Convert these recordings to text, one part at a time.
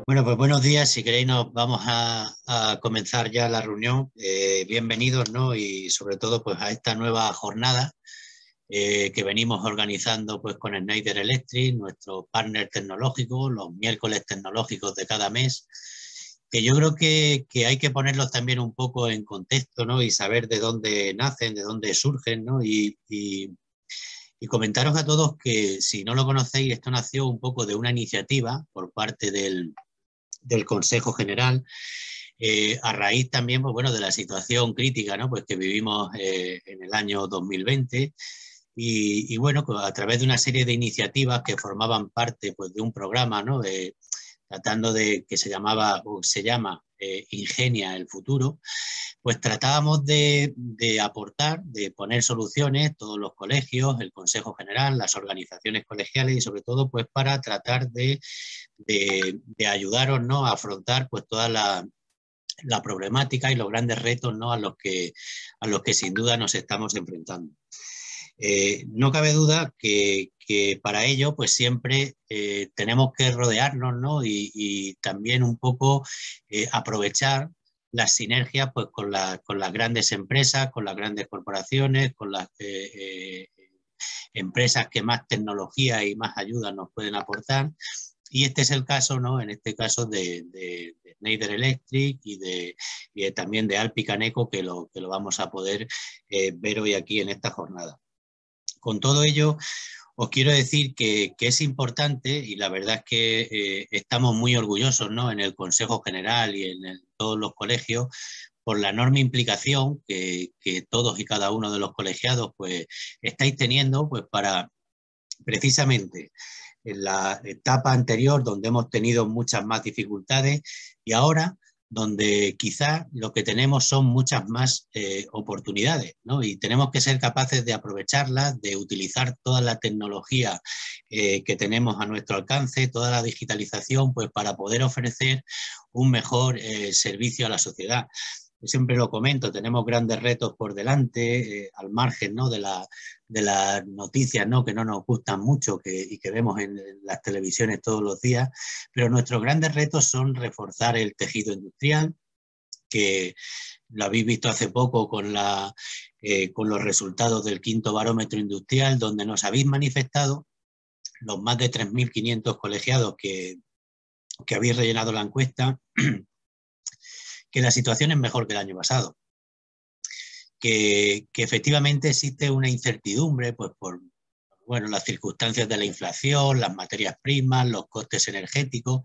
Bueno, pues buenos días. Si queréis, nos vamos a comenzar ya la reunión. Bienvenidos, ¿no? Y sobre todo, pues a esta nueva jornada que venimos organizando, pues con Schneider Electric, nuestro partner tecnológico, los miércoles tecnológicos de cada mes. Que yo creo que hay que ponerlos también un poco en contexto, ¿no? Y saber de dónde nacen, de dónde surgen, ¿no? Y comentaros a todos que si no lo conocéis, esto nació un poco de una iniciativa por parte del Consejo General, a raíz también, pues, bueno, de la situación crítica, ¿no? Pues que vivimos en el año 2020 y bueno, pues a través de una serie de iniciativas que formaban parte, pues, de un programa, ¿no? Tratando de que se llamaba o se llama Ingenia el futuro, pues tratábamos de aportar, de poner soluciones, todos los colegios, el Consejo General, las organizaciones colegiales y sobre todo pues para tratar de ayudaros, ¿no? A afrontar pues toda la problemática y los grandes retos, ¿no? a los que sin duda nos estamos enfrentando. No cabe duda que para ello pues siempre tenemos que rodearnos, ¿no? Y también un poco aprovechar las sinergias pues con las grandes empresas, con las grandes corporaciones, con las empresas que más tecnología y más ayuda nos pueden aportar. Y este es el caso, ¿no? En este caso de Schneider Electric y también de Alpi Caneco, que lo vamos a poder ver hoy aquí en esta jornada. Con todo ello, os quiero decir que es importante y la verdad es que estamos muy orgullosos, ¿no? En el Consejo General y en todos los colegios por la enorme implicación que todos y cada uno de los colegiados pues, estáis teniendo pues, para precisamente en la etapa anterior donde hemos tenido muchas más dificultades y ahora donde quizás lo que tenemos son muchas más oportunidades, ¿no? Y tenemos que ser capaces de aprovecharlas, de utilizar toda la tecnología que tenemos a nuestro alcance, toda la digitalización, pues para poder ofrecer un mejor servicio a la sociedad. Yo siempre lo comento, tenemos grandes retos por delante, al margen, ¿no? de las noticias, ¿no? Que no nos gustan mucho y que vemos en las televisiones todos los días, pero nuestros grandes retos son reforzar el tejido industrial, que lo habéis visto hace poco con los resultados del quinto barómetro industrial, donde nos habéis manifestado los más de 3.500 colegiados que habéis rellenado la encuesta, que la situación es mejor que el año pasado. Que efectivamente existe una incertidumbre pues, por bueno, las circunstancias de la inflación, las materias primas, los costes energéticos,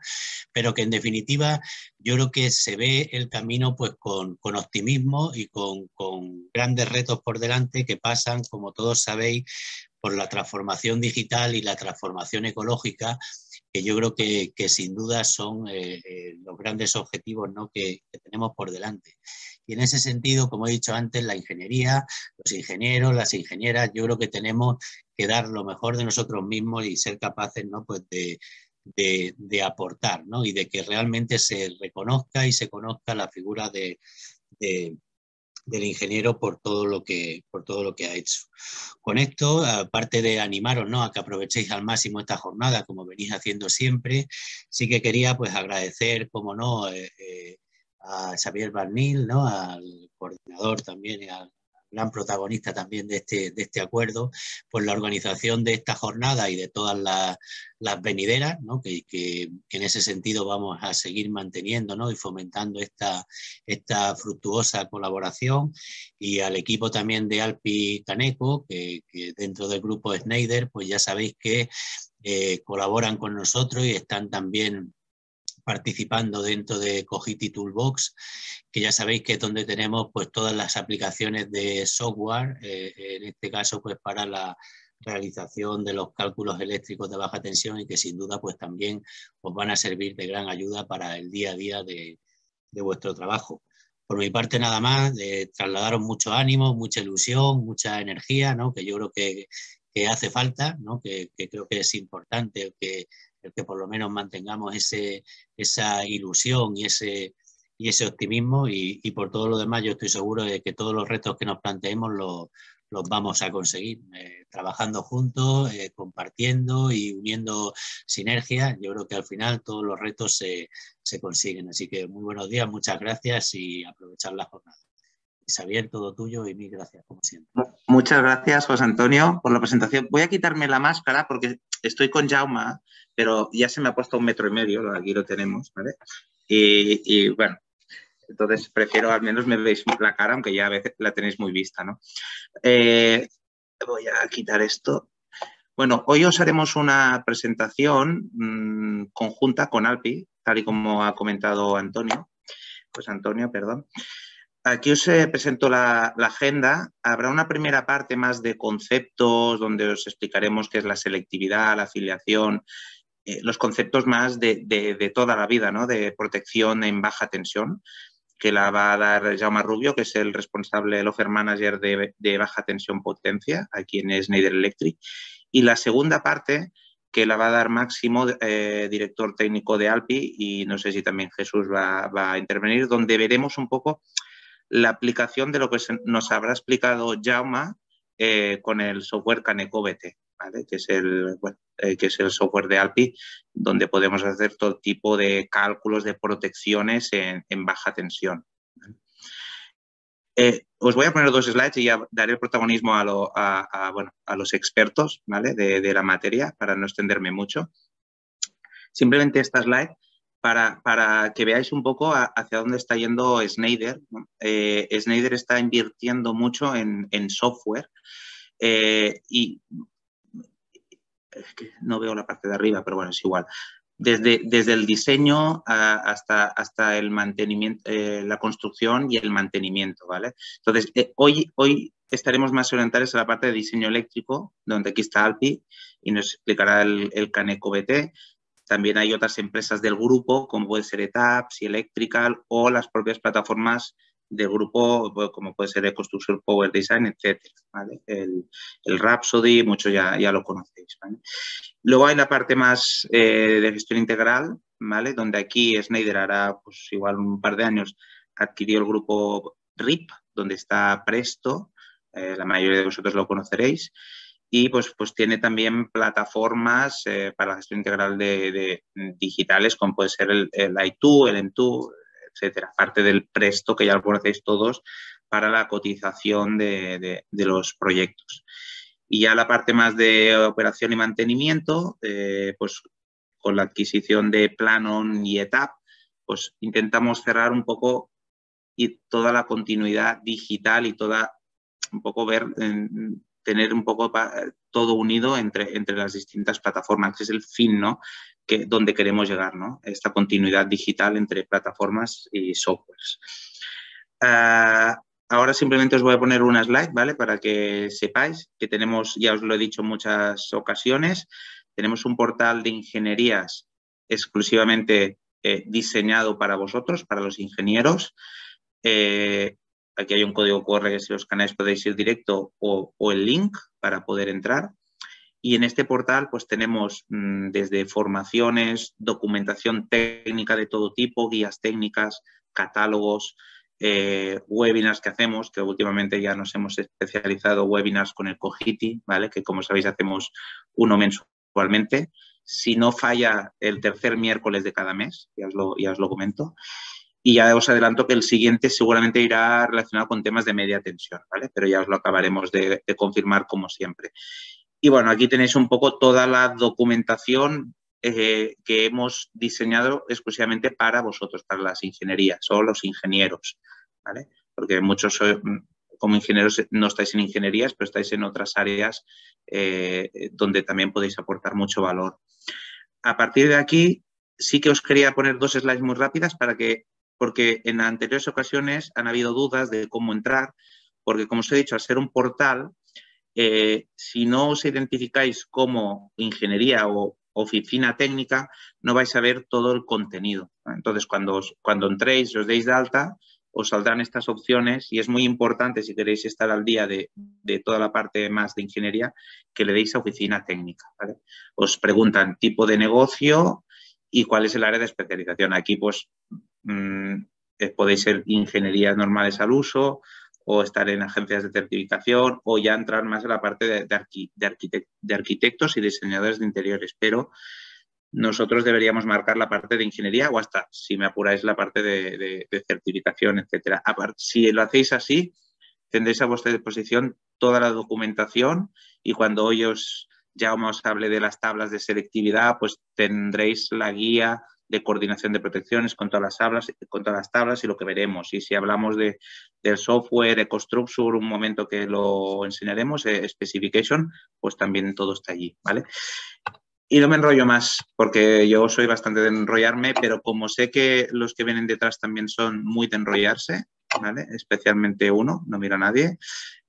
pero que en definitiva yo creo que se ve el camino pues, con optimismo y con grandes retos por delante que pasan, como todos sabéis, por la transformación digital y la transformación ecológica, que yo creo que sin duda son los grandes objetivos, ¿no? que tenemos por delante. Y en ese sentido, como he dicho antes, la ingeniería, los ingenieros, las ingenieras, yo creo que tenemos que dar lo mejor de nosotros mismos y ser capaces, ¿no? Pues de aportar, ¿no? Y de que realmente se reconozca y se conozca la figura de del ingeniero por todo lo que ha hecho. Con esto, aparte de animaros, ¿no? A que aprovechéis al máximo esta jornada, como venís haciendo siempre, sí que quería pues agradecer, como no, a Xavier Barnil, ¿no? Al coordinador también y al gran protagonista también de este acuerdo, pues la organización de esta jornada y de todas las venideras, ¿no? Que en ese sentido vamos a seguir manteniendo, ¿no? Y fomentando esta fructuosa colaboración, y al equipo también de Alpi Caneco, que dentro del grupo Schneider, pues ya sabéis que colaboran con nosotros y están también participando dentro de Cogiti Toolbox, que ya sabéis que es donde tenemos pues todas las aplicaciones de software, en este caso pues para la realización de los cálculos eléctricos de baja tensión, y que sin duda pues también os van a servir de gran ayuda para el día a día de vuestro trabajo. Por mi parte nada más, trasladaros mucho ánimo, mucha ilusión, mucha energía, ¿no? Que yo creo que hace falta, ¿no? Que creo que es importante el que por lo menos mantengamos esa ilusión y ese optimismo, y por todo lo demás yo estoy seguro de que todos los retos que nos planteemos los vamos a conseguir. Trabajando juntos, compartiendo y uniendo sinergias, yo creo que al final todos los retos se consiguen. Así que muy buenos días, muchas gracias y aprovechar la jornada. Xavier, todo tuyo y mil gracias, como siempre. Muchas gracias, José Antonio, por la presentación. Voy a quitarme la máscara porque estoy con Jaume, pero ya se me ha puesto 1,5 metros, aquí lo tenemos, ¿vale? Y bueno, entonces prefiero, al menos me veis la cara, aunque ya a veces la tenéis muy vista, ¿no? Voy a quitar esto. Bueno, hoy os haremos una presentación conjunta con Alpi, tal y como ha comentado Antonio. Pues Antonio, perdón. Aquí os presento la agenda. Habrá una primera parte más de conceptos, donde os explicaremos qué es la selectividad, la afiliación, los conceptos más de toda la vida, ¿no? De protección en baja tensión, que la va a dar Jaume Rubio, que es el responsable, el offer manager de baja tensión potencia, aquí en Schneider Electric. Y la segunda parte, que la va a dar Máximo, director técnico de Alpi, y no sé si también Jesús va a intervenir, donde veremos un poco la aplicación de lo que nos habrá explicado Jaume con el software CanecoBT, ¿vale? que es el software de Alpi, donde podemos hacer todo tipo de cálculos de protecciones en baja tensión. Os voy a poner 2 slides y ya daré el protagonismo a los expertos, ¿vale? de la materia, para no extenderme mucho. Simplemente esta slide para que veáis un poco hacia dónde está yendo Schneider, ¿no? Schneider está invirtiendo mucho en software y es que no veo la parte de arriba, pero bueno, es igual. Desde el diseño hasta el mantenimiento, la construcción y el mantenimiento, ¿vale? Entonces, hoy estaremos más orientados a la parte de diseño eléctrico, donde aquí está Alpi y nos explicará el CanecoBT. También hay otras empresas del grupo, como puede ser ETAPS y Electrical, o las propias plataformas del grupo, como puede ser EcoStruxure Power Design, etc. ¿vale? El Rhapsody, muchos ya lo conocéis. ¿vale? Luego hay la parte más de gestión integral, ¿vale? Donde aquí Schneider hará, pues igual un par de años, adquirió el grupo RIP, donde está Presto, la mayoría de vosotros lo conoceréis. Y pues tiene también plataformas para la gestión integral de digitales, como puede ser el i2, el M2, etcétera. Aparte del Presto, que ya lo conocéis todos, para la cotización de los proyectos. Y ya la parte más de operación y mantenimiento, pues con la adquisición de Planon y ETAP, pues intentamos cerrar un poco y toda la continuidad digital y un poco tener un poco todo unido entre las distintas plataformas, que es el fin, ¿no? Donde queremos llegar, ¿no? Esta continuidad digital entre plataformas y softwares. Ahora simplemente os voy a poner una slide, ¿vale? Para que sepáis que tenemos, ya os lo he dicho en muchas ocasiones, tenemos un portal de ingenierías exclusivamente diseñado para vosotros, para los ingenieros. Aquí hay un código QR que si os escaneáis podéis ir directo o el link para poder entrar. Y en este portal pues tenemos desde formaciones, documentación técnica de todo tipo, guías técnicas, catálogos, webinars que hacemos, que últimamente ya nos hemos especializado webinars con el Cogiti, ¿vale? Que como sabéis hacemos uno mensualmente. Si no falla el tercer miércoles de cada mes, ya os lo comento. Y ya os adelanto que el siguiente seguramente irá relacionado con temas de media tensión, ¿vale? Pero ya os lo acabaremos de confirmar como siempre. Y bueno, aquí tenéis un poco toda la documentación que hemos diseñado exclusivamente para vosotros, para las ingenierías o los ingenieros, ¿vale? Porque muchos como ingenieros no estáis en ingenierías, pero estáis en otras áreas donde también podéis aportar mucho valor. A partir de aquí, sí que os quería poner 2 slides muy rápidas porque en anteriores ocasiones han habido dudas de cómo entrar, porque como os he dicho, al ser un portal, si no os identificáis como ingeniería o oficina técnica, no vais a ver todo el contenido. Entonces, cuando entréis y os deis de alta, os saldrán estas opciones y es muy importante, si queréis estar al día de toda la parte más de ingeniería, que le deis a oficina técnica. ¿vale? Os preguntan tipo de negocio y cuál es el área de especialización. Aquí, pues, podéis ser ingenierías normales al uso o estar en agencias de certificación o ya entrar más en la parte de arquitectos y diseñadores de interiores, pero nosotros deberíamos marcar la parte de ingeniería o hasta, si me apuráis, la parte de certificación, etcétera. Si lo hacéis así, tendréis a vuestra disposición toda la documentación y cuando hoy ya os hable de las tablas de selectividad, pues tendréis la guía de coordinación de protecciones con todas las tablas y lo que veremos. Y si hablamos del software, EcoStruxure, un momento que lo enseñaremos, Specification, pues también todo está allí, ¿vale? Y no me enrollo más, porque yo soy bastante de enrollarme, pero como sé que los que vienen detrás también son muy de enrollarse, ¿vale? Especialmente uno, no miro a nadie.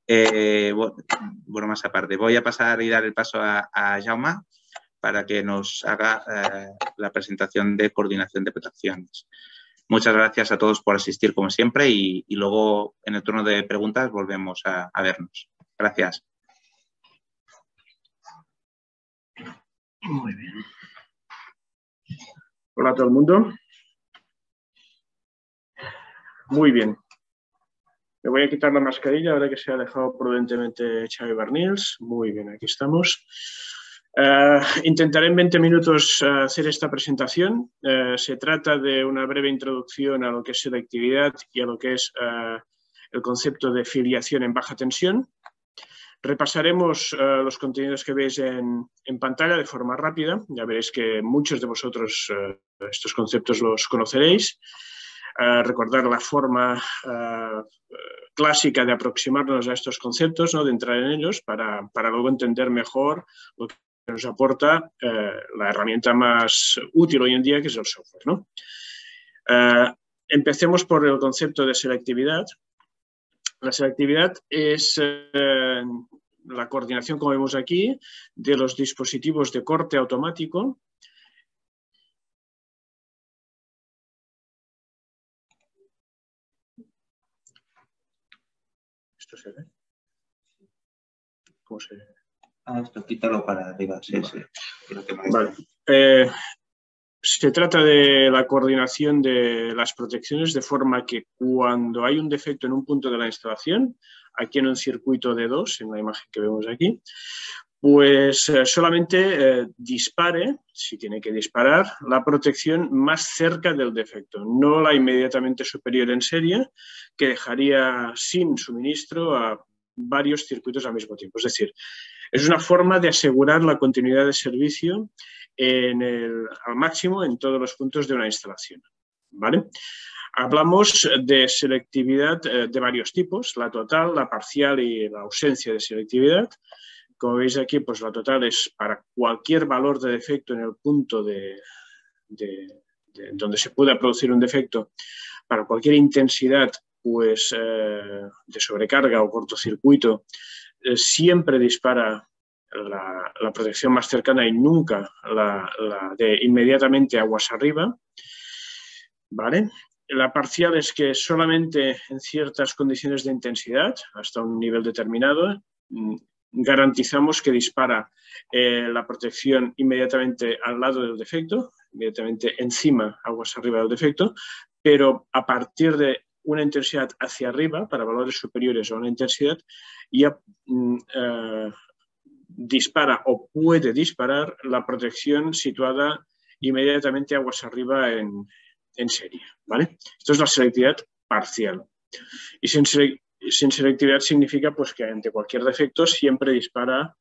Bueno, más aparte, voy a pasar y dar el paso a Jaume para que nos haga la presentación de coordinación de protecciones. Muchas gracias a todos por asistir, como siempre, y luego en el turno de preguntas volvemos a vernos. Gracias. Muy bien. Hola a todo el mundo. Muy bien. Me voy a quitar la mascarilla ahora que se ha dejado prudentemente Xavi Barnils. Muy bien, aquí estamos. Intentaré en 20 minutos hacer esta presentación. Se trata de una breve introducción a lo que es selectividad y a lo que es el concepto de filiación en baja tensión. Repasaremos los contenidos que veis en pantalla de forma rápida. Ya veréis que muchos de vosotros estos conceptos los conoceréis. Recordar la forma clásica de aproximarnos a estos conceptos, ¿no? De entrar en ellos para luego entender mejor lo que nos aporta la herramienta más útil hoy en día, que es el software, ¿no? Empecemos por el concepto de selectividad. La selectividad es la coordinación, como vemos aquí, de los dispositivos de corte automático. ¿Esto se ve? ¿Cómo se ve? Esto quítalo para arriba, sí, vale. Sí. Vale. Se trata de la coordinación de las protecciones de forma que cuando hay un defecto en un punto de la instalación, aquí en un circuito de 2, en la imagen que vemos aquí, pues solamente dispare, si tiene que disparar, la protección más cerca del defecto, no la inmediatamente superior en serie, que dejaría sin suministro a varios circuitos al mismo tiempo. Es decir, es una forma de asegurar la continuidad de servicio al máximo en todos los puntos de una instalación, ¿vale? Hablamos de selectividad de varios tipos, la total, la parcial y la ausencia de selectividad. Como veis aquí, pues la total es para cualquier valor de defecto en el punto donde se pueda producir un defecto, para cualquier intensidad pues, de sobrecarga o cortocircuito, siempre dispara la protección más cercana y nunca la de inmediatamente aguas arriba, ¿vale? La parcial es que solamente en ciertas condiciones de intensidad, hasta un nivel determinado, garantizamos que dispara la protección inmediatamente al lado del defecto, inmediatamente encima, aguas arriba del defecto, pero a partir de una intensidad hacia arriba, para valores superiores a una intensidad, ya dispara o puede disparar la protección situada inmediatamente aguas arriba en serie, ¿vale? Esto es la selectividad parcial. Y sin selectividad significa pues, que ante cualquier defecto siempre dispara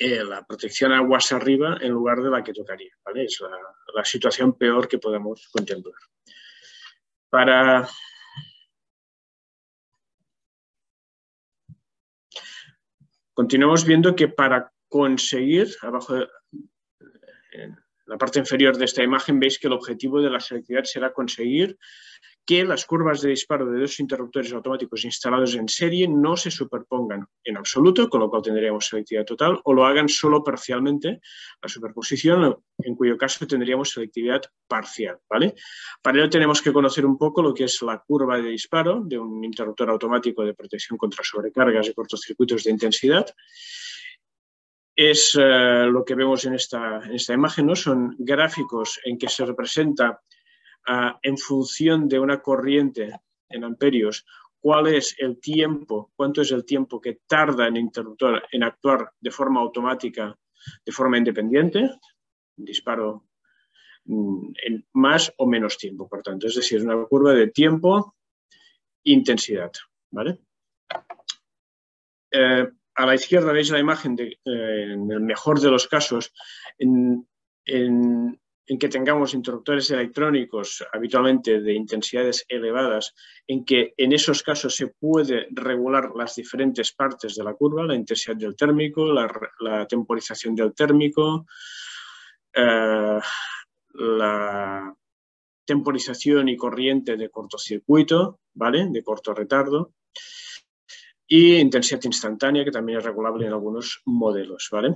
la protección aguas arriba en lugar de la que tocaría, ¿vale? Es la situación peor que podemos contemplar. Continuamos viendo que para conseguir, abajo en la parte inferior de esta imagen, veis que el objetivo de la selectividad será conseguir que las curvas de disparo de dos interruptores automáticos instalados en serie no se superpongan en absoluto, con lo cual tendríamos selectividad total, o lo hagan solo parcialmente, la superposición, en cuyo caso tendríamos selectividad parcial, ¿vale? Para ello tenemos que conocer un poco lo que es la curva de disparo de un interruptor automático de protección contra sobrecargas y cortocircuitos de intensidad. Es lo que vemos en esta imagen, ¿no? Son gráficos en que se representa en función de una corriente en amperios cuál es el tiempo, cuánto es el tiempo que tarda el interruptor en actuar de forma automática, de forma independiente, disparo en más o menos tiempo, por tanto, es decir, una curva de tiempo-intensidad, ¿vale? A la izquierda veis la imagen en el mejor de los casos, en que tengamos interruptores electrónicos habitualmente de intensidades elevadas, en que en esos casos se puede regular las diferentes partes de la curva, la intensidad del térmico, la temporización del térmico, la temporización y corriente de cortocircuito, ¿vale? De corto retardo, y intensidad instantánea, que también es regulable en algunos modelos, ¿vale?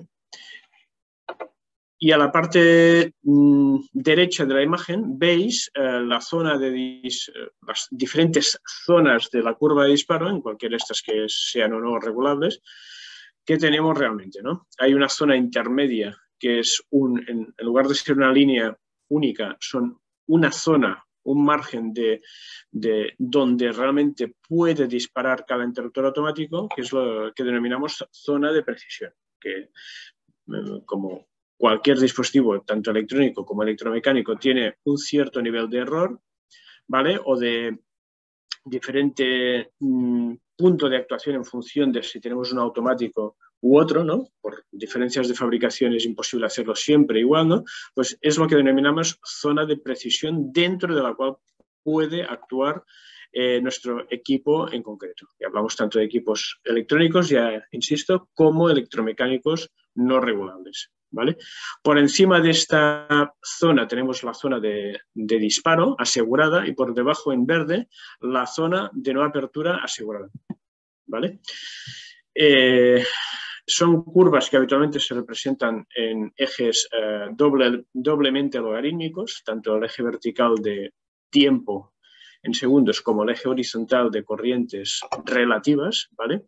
Y a la parte derecha de la imagen veis la zona las diferentes zonas de la curva de disparo, en cualquiera de estas que sean o no regulables, que tenemos realmente, ¿no? Hay una zona intermedia que es, en lugar de ser una línea única, son una zona, un margen de donde realmente puede disparar cada interruptor automático, que es lo que denominamos zona de precisión, que como cualquier dispositivo, tanto electrónico como electromecánico, tiene un cierto nivel de error, ¿vale? O de diferente punto de actuación en función de si tenemos un automático u otro, ¿no? Por diferencias de fabricación es imposible hacerlo siempre igual, ¿no? Pues es lo que denominamos zona de precisión dentro de la cual puede actuar nuestro equipo en concreto. Y hablamos tanto de equipos electrónicos, ya insisto, como electromecánicos no regulables, ¿vale? Por encima de esta zona tenemos la zona de disparo asegurada y por debajo en verde la zona de no apertura asegurada, ¿vale? Son curvas que habitualmente se representan en ejes doblemente logarítmicos, tanto el eje vertical de tiempo en segundos como el eje horizontal de corrientes relativas, ¿vale?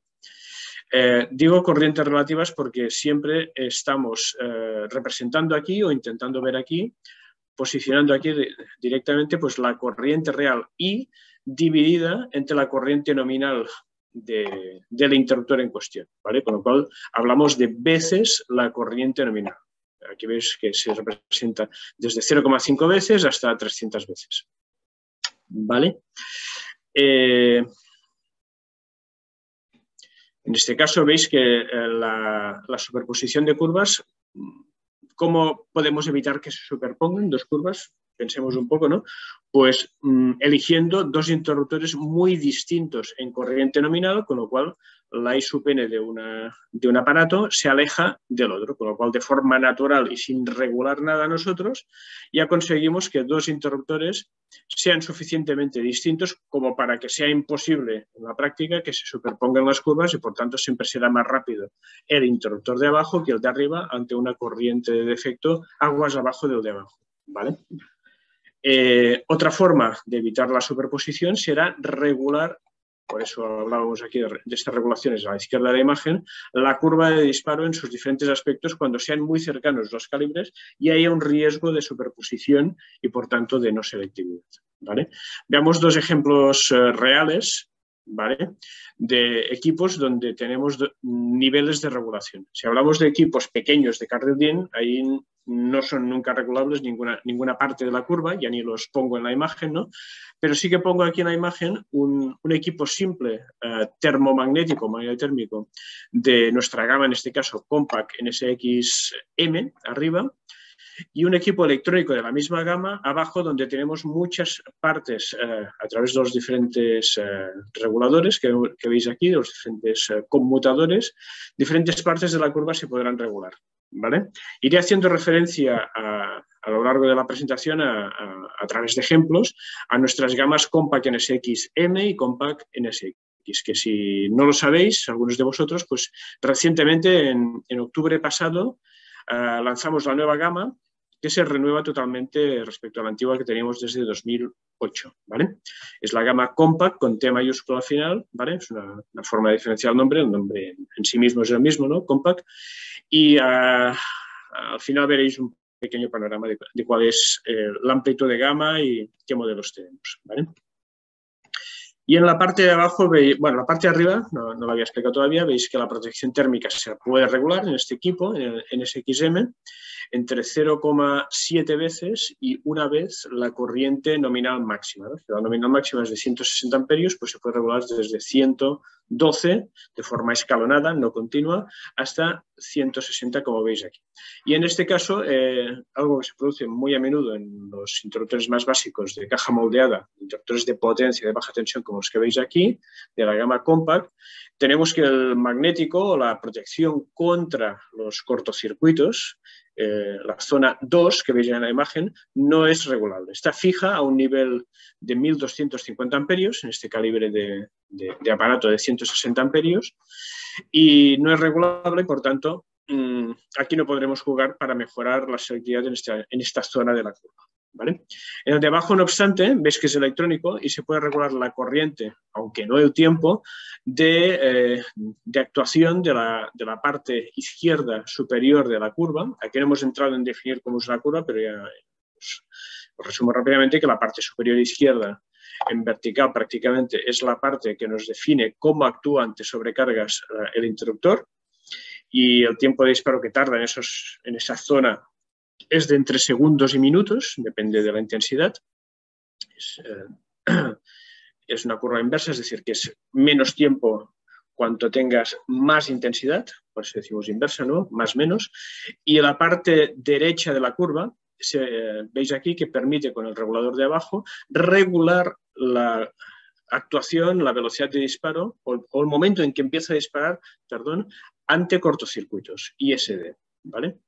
Digo corrientes relativas porque siempre estamos representando aquí o intentando ver aquí, posicionando aquí directamente pues, la corriente real I dividida entre la corriente nominal del interruptor en cuestión, ¿vale? Con lo cual hablamos de veces la corriente nominal. Aquí veis que se representa desde 0,5 veces hasta 300 veces, ¿vale? En este caso veis que la superposición de curvas, ¿cómo podemos evitar que se superpongan dos curvas? Pensemos un poco, ¿no? Pues eligiendo dos interruptores muy distintos en corriente nominal, con lo cual la I sub n de un aparato se aleja del otro, con lo cual de forma natural y sin regular nada nosotros, ya conseguimos que dos interruptores sean suficientemente distintos como para que sea imposible en la práctica que se superpongan las curvas y por tanto siempre será más rápido el interruptor de abajo que el de arriba ante una corriente de defecto aguas abajo del de abajo, ¿vale? Otra forma de evitar la superposición será regular, por eso hablábamos aquí de estas regulaciones a la izquierda de la imagen, la curva de disparo en sus diferentes aspectos cuando sean muy cercanos los calibres y haya un riesgo de superposición y por tanto de no selectividad, ¿vale? Veamos dos ejemplos reales, ¿vale? De equipos donde tenemos niveles de regulación. Si hablamos de equipos pequeños de Cardedin, ahí no son nunca regulables ninguna parte de la curva, ya ni los pongo en la imagen, ¿no? Pero sí que pongo aquí en la imagen un equipo simple termomagnético, magnetotérmico, de nuestra gama, en este caso Compact NSX-M, arriba, y un equipo electrónico de la misma gama abajo donde tenemos muchas partes a través de los diferentes reguladores que veis aquí, de los diferentes conmutadores, diferentes partes de la curva se podrán regular, ¿vale? Iré haciendo referencia a lo largo de la presentación a través de ejemplos a nuestras gamas Compact NSX-M y Compact NSX, que si no lo sabéis, algunos de vosotros, pues recientemente en octubre pasado lanzamos la nueva gama que se renueva totalmente respecto a la antigua que teníamos desde 2008, ¿vale? Es la gama Compact con T mayúscula al final, ¿vale? Es una forma de diferenciar el nombre en sí mismo es el mismo, ¿no? Compact. Y al final veréis un pequeño panorama de cuál es la amplitud de gama y qué modelos tenemos, ¿vale? Y en la parte de abajo, bueno, la parte de arriba, no lo había explicado todavía, veis que la protección térmica se puede regular en este equipo, en el NSXM, entre 0,7 veces y una vez la corriente nominal máxima, ¿no? Si la nominal máxima es de 160 amperios, pues se puede regular desde 112 de forma escalonada, no continua, hasta 160, como veis aquí. Y en este caso, algo que se produce muy a menudo en los interruptores más básicos de caja moldeada, interruptores de potencia de baja tensión, como los que veis aquí, de la gama Compact, tenemos que el magnético o la protección contra los cortocircuitos, la zona 2 que veis en la imagen, no es regulable. Está fija a un nivel de 1250 amperios, en este calibre de aparato de 160 amperios, y no es regulable, por tanto, aquí no podremos jugar para mejorar la selectividad en esta zona de la curva. ¿Vale? En el de abajo, no obstante, ves que es electrónico y se puede regular la corriente, aunque no el tiempo, de actuación de la parte izquierda superior de la curva. Aquí no hemos entrado en definir cómo es la curva, pero ya os resumo rápidamente que la parte superior izquierda en vertical prácticamente es la parte que nos define cómo actúa ante sobrecargas el interruptor, y el tiempo de disparo que tarda en esa zona es de entre segundos y minutos, depende de la intensidad. Es una curva inversa, es decir, que es menos tiempo cuanto tengas más intensidad, por eso decimos inversa, ¿no? Más menos. Y la parte derecha de la curva, veis aquí que permite con el regulador de abajo regular la actuación, la velocidad de disparo o el momento en que empieza a disparar, perdón, ante cortocircuitos, ISD, ¿vale?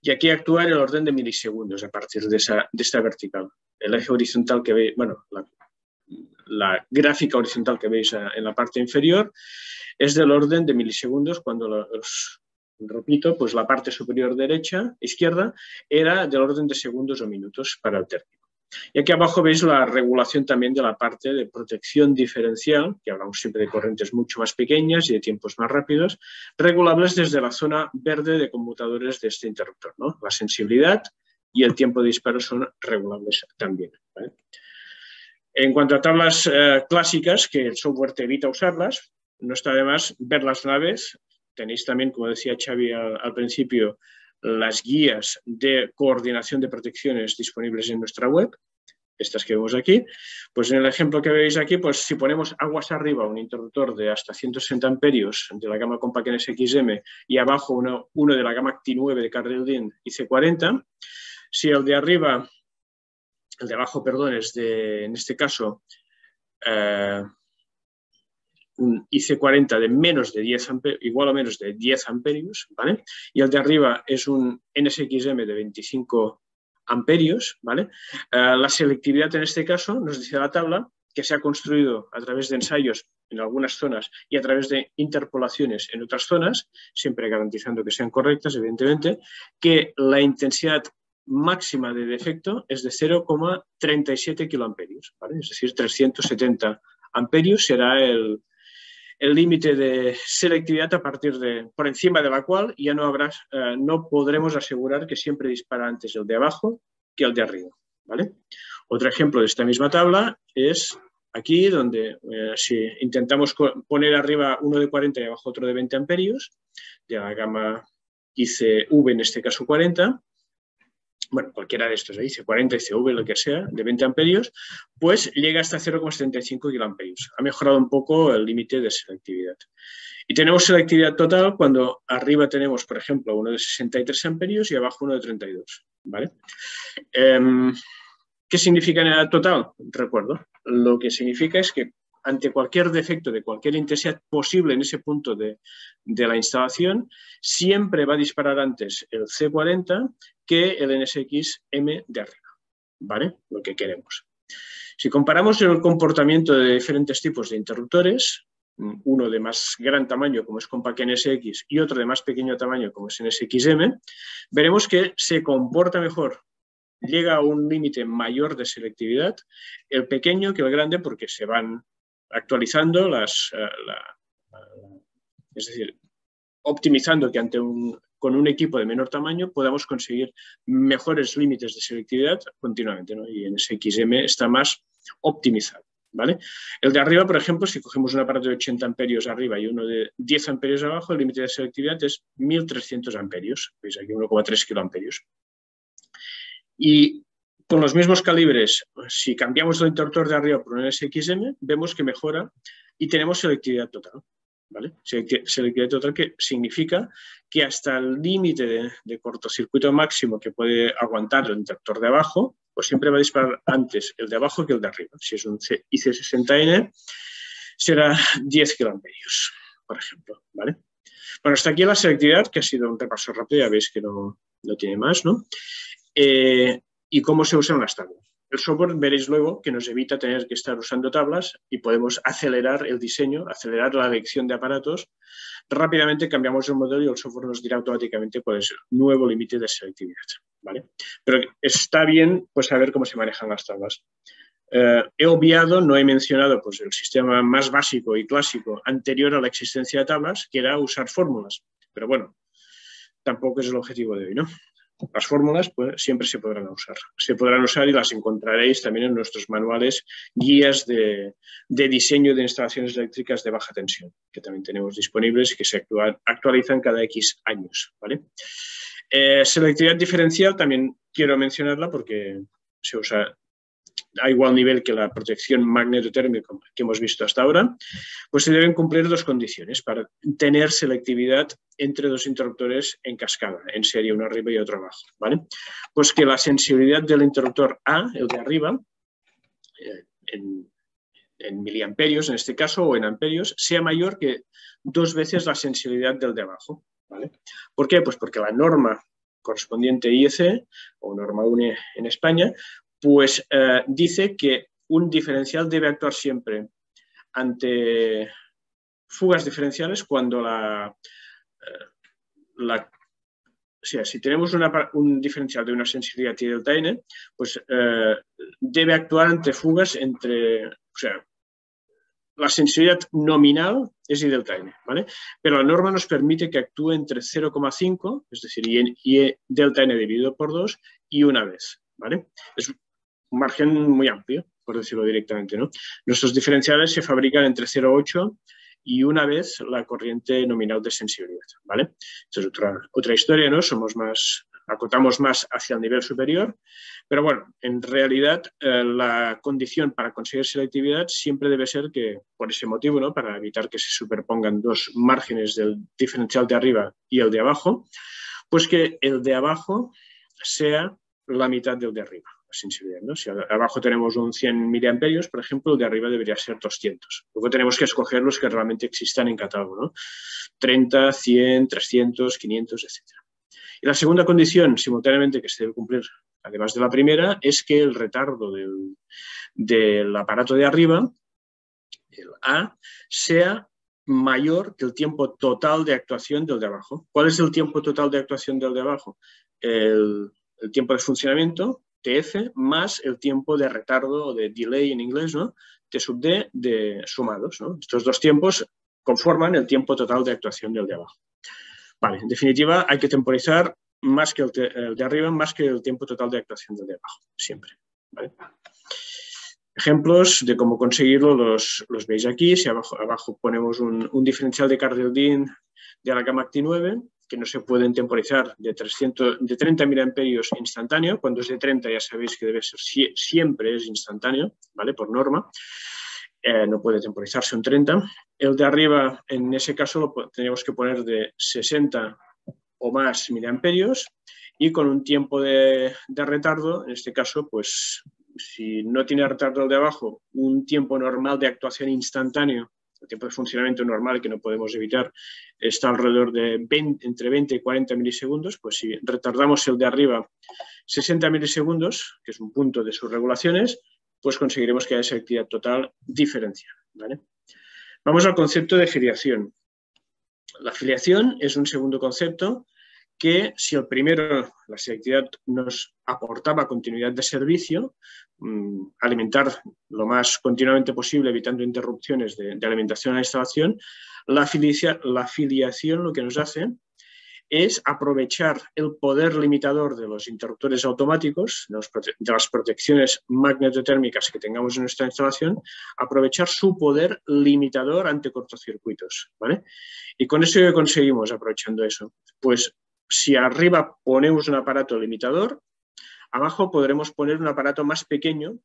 Y aquí actúa en el orden de milisegundos a partir de esta vertical. El eje horizontal que veis, bueno, la gráfica horizontal que veis en la parte inferior es del orden de milisegundos cuando repito, pues la parte superior izquierda era del orden de segundos o minutos para el térmico. Y aquí abajo veis la regulación también de la parte de protección diferencial, que hablamos siempre de corrientes mucho más pequeñas y de tiempos más rápidos, regulables desde la zona verde de conmutadores de este interruptor, ¿no? La sensibilidad y el tiempo de disparo son regulables también, ¿vale? En cuanto a tablas clásicas, que el software te evita usarlas, no está de más verlas una vez. Tenéis también, como decía Xavi al principio, las guías de coordinación de protecciones disponibles en nuestra web, estas que vemos aquí. Pues en el ejemplo que veis aquí, pues si ponemos aguas arriba un interruptor de hasta 160 amperios de la gama Compact NSXM y abajo uno de la gama Acti9 de Carrier IC40, si el de abajo, perdón, es en este caso un IC40 de menos de 10 amperios, igual o menos de 10 amperios, ¿vale? Y el de arriba es un NSXM de 25 amperios, ¿vale? La selectividad en este caso, nos dice la tabla, que se ha construido a través de ensayos en algunas zonas y a través de interpolaciones en otras zonas, siempre garantizando que sean correctas, evidentemente, que la intensidad máxima de defecto es de 0,37 kiloamperios, ¿vale? Es decir, 370 amperios será el límite de selectividad por encima de la cual ya no podremos asegurar que siempre dispara antes el de abajo que el de arriba, ¿vale? Otro ejemplo de esta misma tabla es aquí, donde si intentamos poner arriba uno de 40 y abajo otro de 20 amperios, de la gama ICV, en este caso 40, bueno, cualquiera de estos, IC40, ICV, lo que sea, de 20 amperios, pues llega hasta 0,75 kiloamperios. Ha mejorado un poco el límite de selectividad. Y tenemos selectividad total cuando arriba tenemos, por ejemplo, uno de 63 amperios y abajo uno de 32, ¿vale? ¿Qué significa en total? Recuerdo. Lo que significa es que ante cualquier defecto de cualquier intensidad posible en ese punto de la instalación, siempre va a disparar antes el C40 que el NSXM de arriba, ¿vale? Lo que queremos. Si comparamos el comportamiento de diferentes tipos de interruptores, uno de más gran tamaño como es Compact NSX y otro de más pequeño tamaño como es NSXM, veremos que se comporta mejor. Llega a un límite mayor de selectividad el pequeño que el grande porque se van actualizando es decir, optimizando que con un equipo de menor tamaño podamos conseguir mejores límites de selectividad continuamente, ¿no? Y en NSXM está más optimizado, ¿vale? El de arriba, por ejemplo, si cogemos un aparato de 80 amperios arriba y uno de 10 amperios abajo, el límite de selectividad es 1300 amperios. Veis aquí 1,3 kiloamperios. Y con los mismos calibres, si cambiamos el interruptor de arriba por un SXM, vemos que mejora y tenemos selectividad total, ¿vale? Selectividad total, que significa que hasta el límite de cortocircuito máximo que puede aguantar el interruptor de abajo, pues siempre va a disparar antes el de abajo que el de arriba. Si es un IC60N, será 10 kiloamperios, por ejemplo, ¿vale? Bueno, hasta aquí la selectividad, que ha sido un repaso rápido, ya veis que no tiene más, ¿no? Y cómo se usan las tablas. El software veréis luego que nos evita tener que estar usando tablas y podemos acelerar el diseño, acelerar la elección de aparatos. Rápidamente cambiamos el modelo y el software nos dirá automáticamente cuál es el nuevo límite de selectividad, ¿vale? Pero está bien pues saber cómo se manejan las tablas. He obviado, no he mencionado pues, el sistema más básico y clásico anterior a la existencia de tablas, que era usar fórmulas. Pero bueno, tampoco es el objetivo de hoy, ¿no? Las fórmulas pues, siempre se podrán usar. Se podrán usar y las encontraréis también en nuestros manuales, guías de diseño de instalaciones eléctricas de baja tensión, que también tenemos disponibles y que se actualizan cada X años, ¿vale? Selectividad diferencial también quiero mencionarla porque se usa a igual nivel que la protección magnetotérmica que hemos visto hasta ahora, pues se deben cumplir dos condiciones para tener selectividad entre dos interruptores en cascada, en serie, uno arriba y otro abajo, ¿vale? Pues que la sensibilidad del interruptor A, el de arriba, en miliamperios en este caso, o en amperios, sea mayor que 2 veces la sensibilidad del de abajo, ¿vale? ¿Por qué? Pues porque la norma correspondiente IEC, o norma UNE en España, pues dice que un diferencial debe actuar siempre ante fugas diferenciales cuando o sea, si tenemos un diferencial de una sensibilidad y delta N, pues debe actuar ante fugas entre, o sea, la sensibilidad nominal es I delta N, ¿vale? Pero la norma nos permite que actúe entre 0,5, es decir, I delta N dividido por 2, y una vez, ¿vale? Es un margen muy amplio, por decirlo directamente, ¿no? Nuestros diferenciales se fabrican entre 0,8 y una vez la corriente nominal de sensibilidad, ¿vale? Esta es otra historia, ¿no? Acotamos más hacia el nivel superior, pero bueno, en realidad la condición para conseguir selectividad siempre debe ser que, por ese motivo, ¿no? Para evitar que se superpongan dos márgenes del diferencial de arriba y el de abajo, pues que el de abajo sea la mitad del de arriba. Sensibilidad, ¿no? Si abajo tenemos un 100 miliamperios, por ejemplo, el de arriba debería ser 200. Luego tenemos que escoger los que realmente existan en catálogo, ¿no? 30, 100, 300, 500, etc. Y la segunda condición, simultáneamente, que se debe cumplir, además de la primera, es que el retardo del aparato de arriba, el A, sea mayor que el tiempo total de actuación del de abajo. ¿Cuál es el tiempo total de actuación del de abajo? El tiempo de funcionamiento, TF, más el tiempo de retardo o de delay en inglés, ¿no? T sub D de sumados, ¿no? Estos dos tiempos conforman el tiempo total de actuación del de abajo. Vale, en definitiva, hay que temporizar más que el de arriba, más que el tiempo total de actuación del de abajo, siempre, ¿vale? Ejemplos de cómo conseguirlo los veis aquí. Si abajo ponemos un diferencial de Cardell-Dean de la gama Acti9, que no se pueden temporizar de 30 miliamperios instantáneo. Cuando es de 30 ya sabéis que debe ser siempre es instantáneo, ¿vale? Por norma. No puede temporizarse un 30. El de arriba, en ese caso, lo tenemos que poner de 60 o más miliamperios y con un tiempo de retardo, en este caso, pues si no tiene retardo el de abajo, un tiempo normal de actuación instantáneo, el tiempo de funcionamiento normal que no podemos evitar, está alrededor de entre 20 y 40 milisegundos. Pues si retardamos el de arriba 60 milisegundos, que es un punto de sus regulaciones, pues conseguiremos que haya selectividad total diferencial, ¿vale? Vamos al concepto de filiación. La filiación es un segundo concepto que, si el primero, la selectividad, nos aportaba continuidad de servicio, alimentar lo más continuamente posible, evitando interrupciones de alimentación a la instalación, la filiación lo que nos hace es aprovechar el poder limitador de los interruptores automáticos, de las protecciones magnetotérmicas que tengamos en nuestra instalación, aprovechar su poder limitador ante cortocircuitos, ¿vale? ¿Y con eso qué conseguimos aprovechando eso? Pues si arriba ponemos un aparato limitador, abajo podremos poner un aparato más pequeño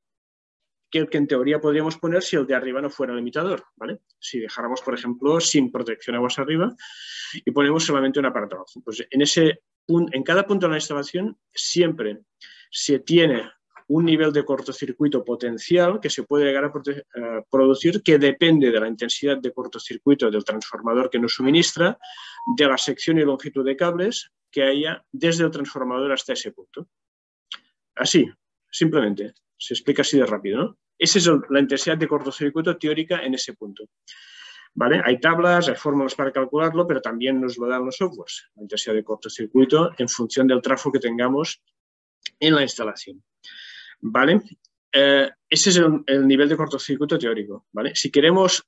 que el que en teoría podríamos poner si el de arriba no fuera limitador, ¿vale? Si dejáramos, por ejemplo, sin protección aguas arriba y ponemos solamente un aparato abajo. Pues en cada punto de la instalación siempre se tiene un nivel de cortocircuito potencial que se puede llegar a producir, que depende de la intensidad de cortocircuito del transformador que nos suministra, de la sección y longitud de cables que haya desde el transformador hasta ese punto. Así, simplemente. Se explica así de rápido, ¿no? Esa es la intensidad de cortocircuito teórica en ese punto. ¿Vale? Hay tablas, hay fórmulas para calcularlo, pero también nos lo dan los softwares, la intensidad de cortocircuito en función del trafo que tengamos en la instalación. ¿Vale? Ese es el nivel de cortocircuito teórico. ¿Vale? Si queremos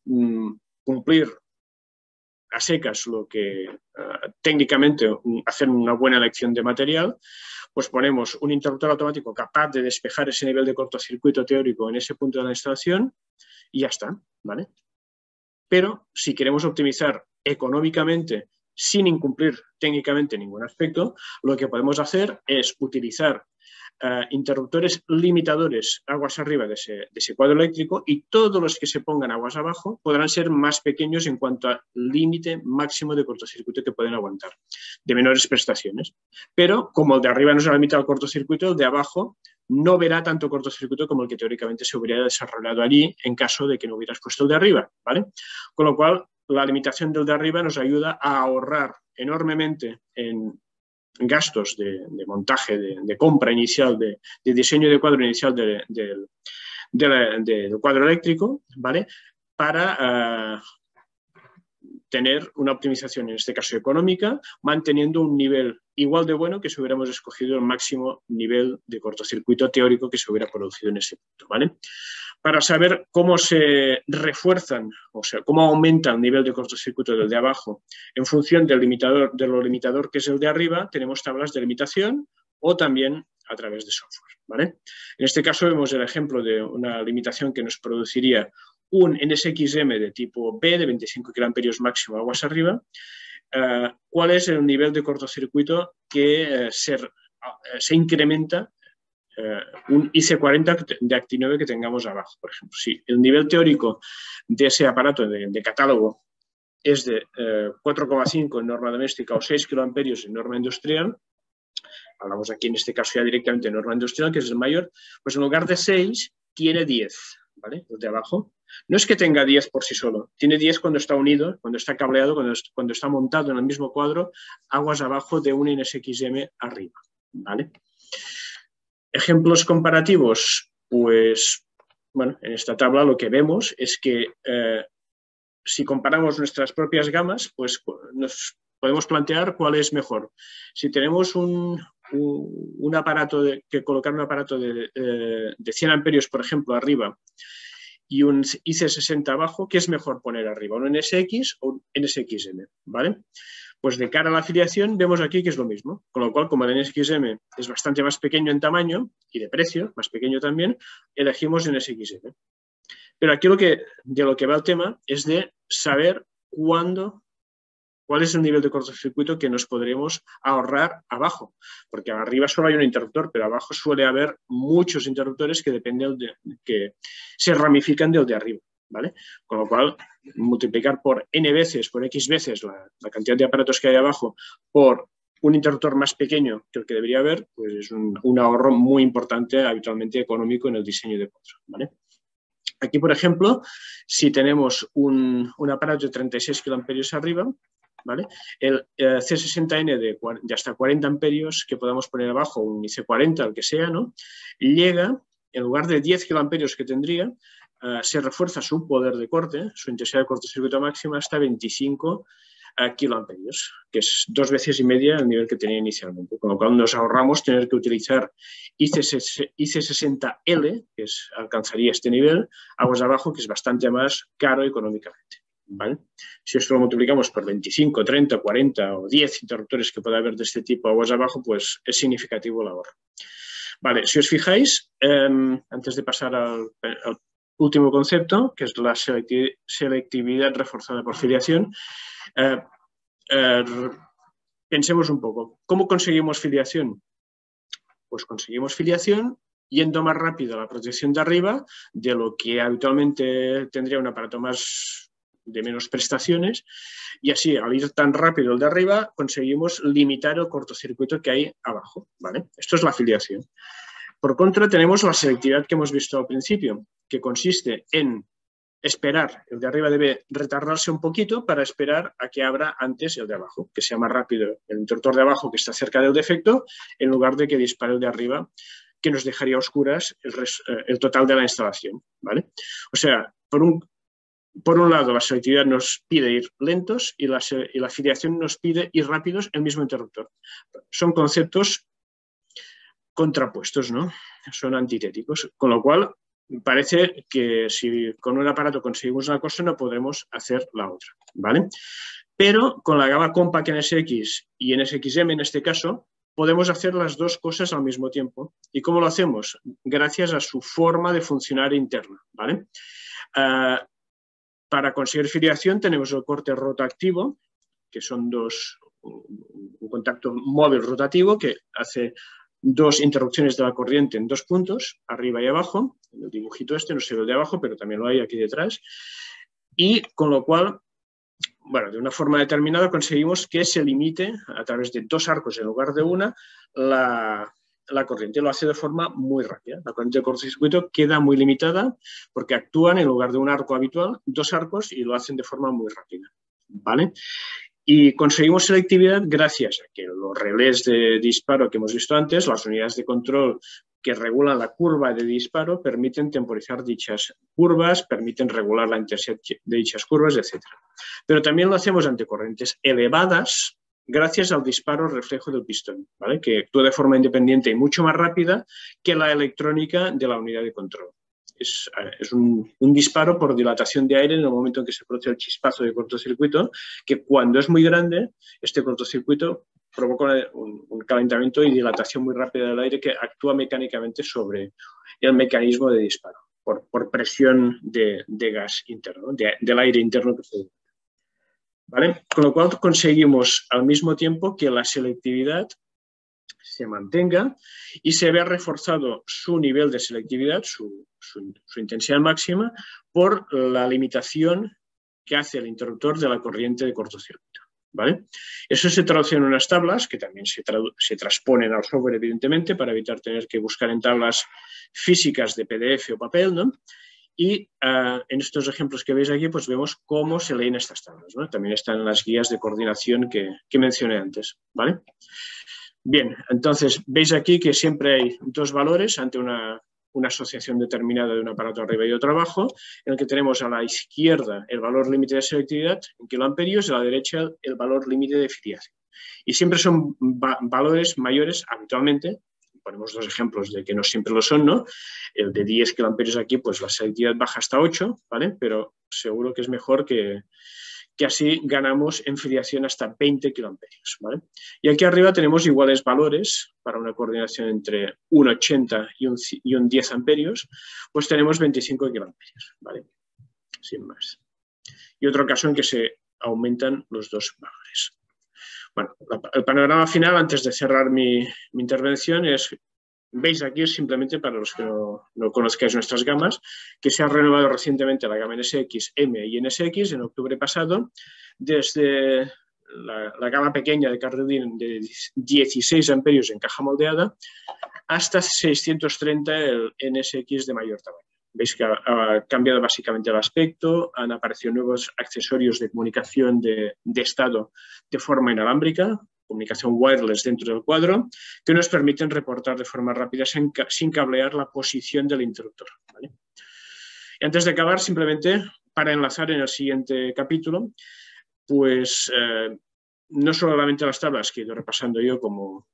cumplir a secas lo que técnicamente hacer una buena elección de material, pues ponemos un interruptor automático capaz de despejar ese nivel de cortocircuito teórico en ese punto de la instalación y ya está, ¿vale? Pero si queremos optimizar económicamente sin incumplir técnicamente ningún aspecto, lo que podemos hacer es utilizar interruptores limitadores aguas arriba de ese cuadro eléctrico, y todos los que se pongan aguas abajo podrán ser más pequeños en cuanto al límite máximo de cortocircuito que pueden aguantar, de menores prestaciones. Pero como el de arriba nos ha limitado el cortocircuito, el de abajo no verá tanto cortocircuito como el que teóricamente se hubiera desarrollado allí en caso de que no hubieras puesto el de arriba, ¿vale? Con lo cual, la limitación del de arriba nos ayuda a ahorrar enormemente en gastos de montaje, de compra inicial, de diseño de cuadro inicial del cuadro eléctrico, ¿vale? Para tener una optimización, en este caso económica, manteniendo un nivel igual de bueno que si hubiéramos escogido el máximo nivel de cortocircuito teórico que se hubiera producido en ese punto, ¿vale? Para saber cómo se refuerzan, o sea, cómo aumenta el nivel de cortocircuito del de abajo en función del limitador, de lo limitador que es el de arriba, tenemos tablas de limitación o también a través de software, ¿vale? En este caso vemos el ejemplo de una limitación que nos produciría un NSXM de tipo B de 25 kA máximo aguas arriba. ¿Cuál es el nivel de cortocircuito que se incrementa un IC40 de Actinove que tengamos abajo, por ejemplo? Si el nivel teórico de ese aparato de catálogo es de 4,5 en norma doméstica o 6 kA en norma industrial, hablamos aquí en este caso ya directamente de norma industrial, que es el mayor, pues en lugar de 6 tiene 10, ¿vale? El de abajo. No es que tenga 10 por sí solo, tiene 10 cuando está unido, cuando está cableado, cuando está montado en el mismo cuadro, aguas abajo de un NSXM arriba, ¿vale? Ejemplos comparativos, pues, bueno, en esta tabla lo que vemos es que si comparamos nuestras propias gamas, pues nos podemos plantear cuál es mejor. Si tenemos un aparato, que colocar un aparato de 100 amperios, por ejemplo, arriba, y un IC60 abajo, ¿qué es mejor poner arriba? ¿Un NSX o un NSXM? ¿Vale? Pues de cara a la afiliación vemos aquí que es lo mismo, con lo cual, como el NSXM es bastante más pequeño en tamaño y de precio, más pequeño también, elegimos el NSXM. Pero aquí de lo que va el tema es de saber cuál es el nivel de cortocircuito que nos podremos ahorrar abajo, porque arriba solo hay un interruptor, pero abajo suele haber muchos interruptores que que se ramifican del de arriba, ¿vale? Con lo cual, multiplicar por n veces, por x veces la cantidad de aparatos que hay abajo por un interruptor más pequeño que el que debería haber, pues es un ahorro muy importante, habitualmente económico en el diseño de cuadro, ¿vale? Aquí, por ejemplo, si tenemos un aparato de 36 kA arriba, ¿vale? El C60N de hasta 40 amperios que podamos poner abajo, un IC40, el que sea, ¿no? Llega, en lugar de 10 kA que tendría, se refuerza su poder de corte, su intensidad de cortocircuito máxima hasta 25 kiloamperios, que es 2,5 veces el nivel que tenía inicialmente, con lo cual nos ahorramos tener que utilizar IC60L, que alcanzaría este nivel, aguas abajo, que es bastante más caro económicamente, ¿vale? Si esto lo multiplicamos por 25, 30, 40 o 10 interruptores que pueda haber de este tipo aguas abajo, pues es significativo el ahorro. Vale, si os fijáis, antes de pasar al último concepto, que es la selectividad reforzada por filiación, pensemos un poco. ¿Cómo conseguimos filiación? Pues conseguimos filiación yendo más rápido a la protección de arriba de lo que habitualmente tendría un aparato de menos prestaciones, y así, al ir tan rápido el de arriba, conseguimos limitar el cortocircuito que hay abajo, ¿vale? Esto es la filiación. Por contra, tenemos la selectividad que hemos visto al principio, que consiste en esperar. El de arriba debe retardarse un poquito para esperar a que abra antes el de abajo, que sea más rápido el interruptor de abajo que está cerca del defecto, en lugar de que dispare el de arriba, que nos dejaría a oscuras el total de la instalación, ¿vale? O sea, por un lado, la selectividad nos pide ir lentos y la filiación nos pide ir rápidos el mismo interruptor. Son conceptos contrapuestos, ¿no? Son antitéticos, con lo cual parece que si con un aparato conseguimos una cosa no podremos hacer la otra, ¿vale? Pero con la gama Compact NSX y NSXM en este caso podemos hacer las dos cosas al mismo tiempo. ¿Y cómo lo hacemos? Gracias a su forma de funcionar interna, ¿vale? Para conseguir filiación tenemos el corte rotativo, que son un contacto móvil rotativo que hace dos interrupciones de la corriente en dos puntos, arriba y abajo. En el dibujito este no se ve el de abajo, pero también lo hay aquí detrás. Y con lo cual, bueno, de una forma determinada conseguimos que se limite a través de dos arcos en lugar de una la corriente. Lo hace de forma muy rápida. La corriente de cortocircuito queda muy limitada porque actúan en lugar de un arco habitual, dos arcos, y lo hacen de forma muy rápida, ¿vale? Y conseguimos selectividad gracias a que los relés de disparo que hemos visto antes, las unidades de control que regulan la curva de disparo, permiten temporizar dichas curvas, permiten regular la intensidad de dichas curvas, etc. Pero también lo hacemos ante corrientes elevadas gracias al disparo reflejo del pistón, ¿vale? Que actúa de forma independiente y mucho más rápida que la electrónica de la unidad de control. Es un disparo por dilatación de aire en el momento en que se produce el chispazo de cortocircuito, que cuando es muy grande, este cortocircuito provoca un calentamiento y dilatación muy rápida del aire que actúa mecánicamente sobre el mecanismo de disparo, por presión de gas interno, del aire interno que se... ¿Vale? Con lo cual conseguimos al mismo tiempo que la selectividad se mantenga y se vea reforzado su nivel de selectividad, su intensidad máxima, por la limitación que hace el interruptor de la corriente de cortocircuito, ¿vale? Eso se traduce en unas tablas que también se transponen al software, evidentemente, para evitar tener que buscar en tablas físicas de PDF o papel, ¿no? Y en estos ejemplos que veis aquí, pues vemos cómo se leen estas tablas, ¿no? También están en las guías de coordinación que mencioné antes, ¿vale? Bien, entonces veis aquí que siempre hay dos valores ante una asociación determinada de un aparato arriba y otro abajo, en el que tenemos a la izquierda el valor límite de selectividad en kiloamperios y a la derecha el valor límite de filiación. Y siempre son valores mayores habitualmente. Ponemos dos ejemplos de que no siempre lo son, ¿no? El de 10 kiloamperios aquí, pues la selectividad baja hasta 8, ¿vale? Pero seguro que es mejor que así ganamos en filiación hasta 20 kiloamperios, ¿vale? Y aquí arriba tenemos iguales valores para una coordinación entre un 80 y un 10 amperios, pues tenemos 25 kiloamperios, ¿vale? Sin más. Y otro caso en que se aumentan los dos valores. Bueno, el panorama final, antes de cerrar mi intervención, veis aquí, simplemente para los que no conozcáis nuestras gamas, que se ha renovado recientemente la gama NSX, M y NSX en octubre pasado, desde la gama pequeña de carril de 16 amperios en caja moldeada hasta 630 el NSX de mayor tamaño. Veis que ha cambiado básicamente el aspecto, han aparecido nuevos accesorios de comunicación de estado de forma inalámbrica, comunicación wireless dentro del cuadro, que nos permiten reportar de forma rápida sin cablear la posición del interruptor, ¿vale? Y antes de acabar, simplemente para enlazar en el siguiente capítulo, pues no solamente las tablas que he ido repasando yo como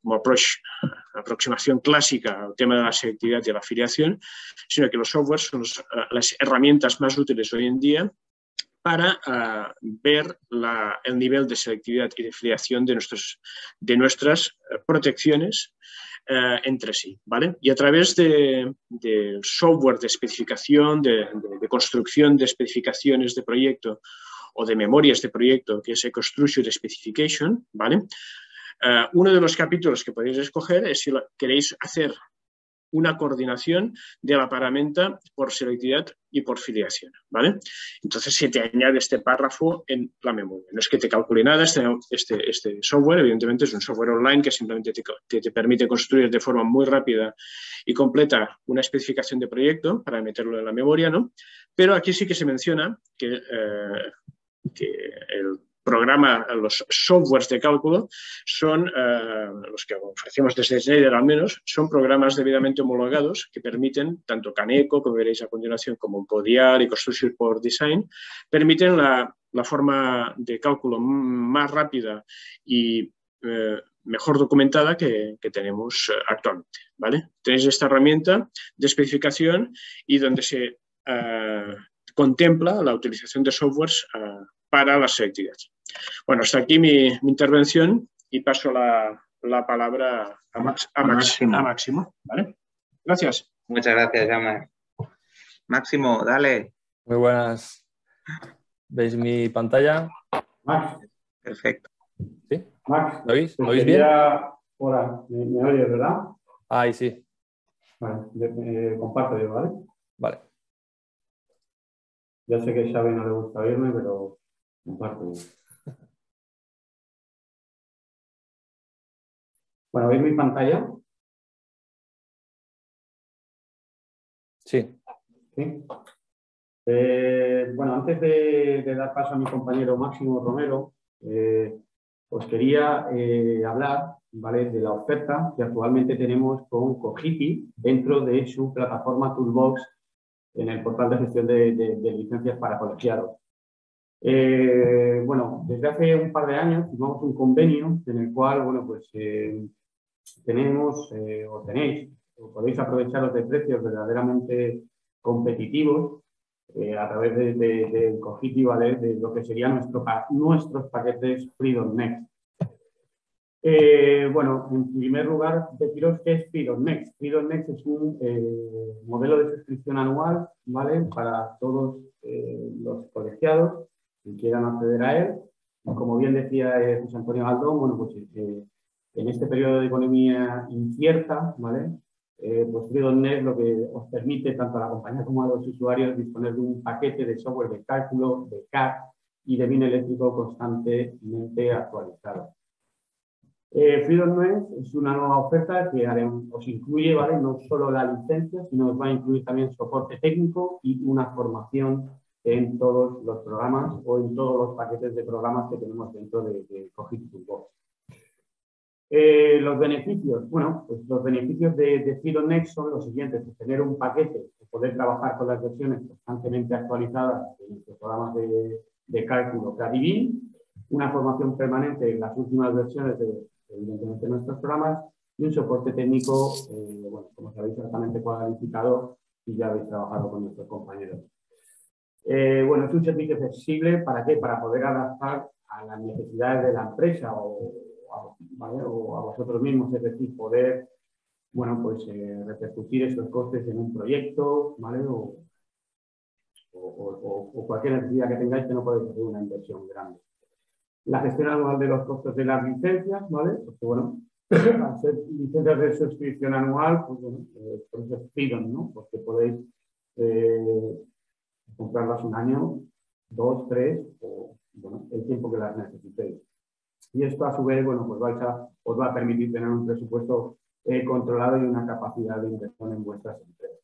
aproximación clásica al tema de la selectividad y la afiliación, sino que los softwares son las herramientas más útiles hoy en día para ver el nivel de selectividad y de filiación de nuestras protecciones entre sí, ¿vale? Y a través de software de especificación, de construcción de especificaciones de proyecto o de memorias de proyecto, que es Construction Specification, ¿vale? Uno de los capítulos que podéis escoger es si queréis hacer una coordinación de la paramenta por selectividad y por filiación, ¿vale? Entonces se te añade este párrafo en la memoria. No es que te calcule nada, este software evidentemente es un software online que simplemente te permite construir de forma muy rápida y completa una especificación de proyecto para meterlo en la memoria, ¿no? Pero aquí sí que se menciona que el programa, los softwares de cálculo son, los que ofrecemos desde Schneider al menos, son programas debidamente homologados que permiten, tanto Caneco, como veréis a continuación, como Codiar y Construction for Design, permiten la forma de cálculo más rápida y mejor documentada que tenemos actualmente, ¿vale? Tenéis esta herramienta de especificación y donde se contempla la utilización de softwares para la selectividad. Bueno, hasta aquí mi intervención y paso la palabra a Máximo. ¿Vale? Gracias. Muchas gracias, Jaume. Máximo, dale. Muy buenas. ¿Veis mi pantalla? Max. Perfecto. ¿Sí? Max, ¿Me oís? ¿Me oís bien? Hola, ¿me oyes, verdad? Ahí sí. Vale, comparto yo, ¿vale? Vale. Ya sé que a Xavi no le gusta oírme, pero comparto yo. Bueno, ¿veis mi pantalla? Sí. ¿Sí? Bueno, antes de dar paso a mi compañero Máximo Romero, os quería hablar, ¿vale?, de la oferta que actualmente tenemos con Cogiti dentro de su plataforma Toolbox en el portal de gestión de licencias para colegiados. Bueno, desde hace un par de años firmamos un convenio en el cual, bueno, pues tenemos o tenéis o podéis aprovecharos de precios verdaderamente competitivos a través de Cogiti, ¿vale?, de lo que serían nuestros paquetes Freedom Next. Bueno, en primer lugar, deciros qué es Freedom Next. Freedom Next es un modelo de suscripción anual, ¿vale?, para todos los colegiados que quieran acceder a él. Como bien decía José Antonio Galdón, bueno, pues en este periodo de economía incierta, ¿vale?, pues Freedom Next lo que os permite tanto a la compañía como a los usuarios disponer de un paquete de software de cálculo, de CAD y de BIM eléctrico constantemente actualizado. Freedom Next es una nueva oferta que os incluye, ¿vale?, no solo la licencia, sino os va a incluir también soporte técnico y una formación en todos los programas o en todos los paquetes de programas que tenemos dentro de Cogiti Toolbox. Los beneficios, bueno, pues los beneficios de Freedom Next son los siguientes: pues tener un paquete, poder trabajar con las versiones constantemente actualizadas de nuestros programas de cálculo CAD y BIM, una formación permanente en las últimas versiones de evidentemente nuestros programas y un soporte técnico, bueno, como sabéis, altamente cualificado y ya habéis trabajado con nuestros compañeros. Bueno, es un servicio flexible, ¿para qué? Para poder adaptar a las necesidades de la empresa ¿vale?, o a vosotros mismos, es decir, poder, bueno, pues repercutir estos costes en un proyecto, ¿vale?, o cualquier necesidad que tengáis que no podéis hacer una inversión grande. La gestión anual de los costos de las licencias, ¿vale? Porque, bueno, al ser licencias de suscripción anual, pues bueno, por eso es Freedom, ¿no? Porque podéis comprarlas un año, 2, 3 o, bueno, el tiempo que las necesitéis. Y esto, a su vez, bueno, pues os va a permitir tener un presupuesto controlado y una capacidad de inversión en vuestras empresas.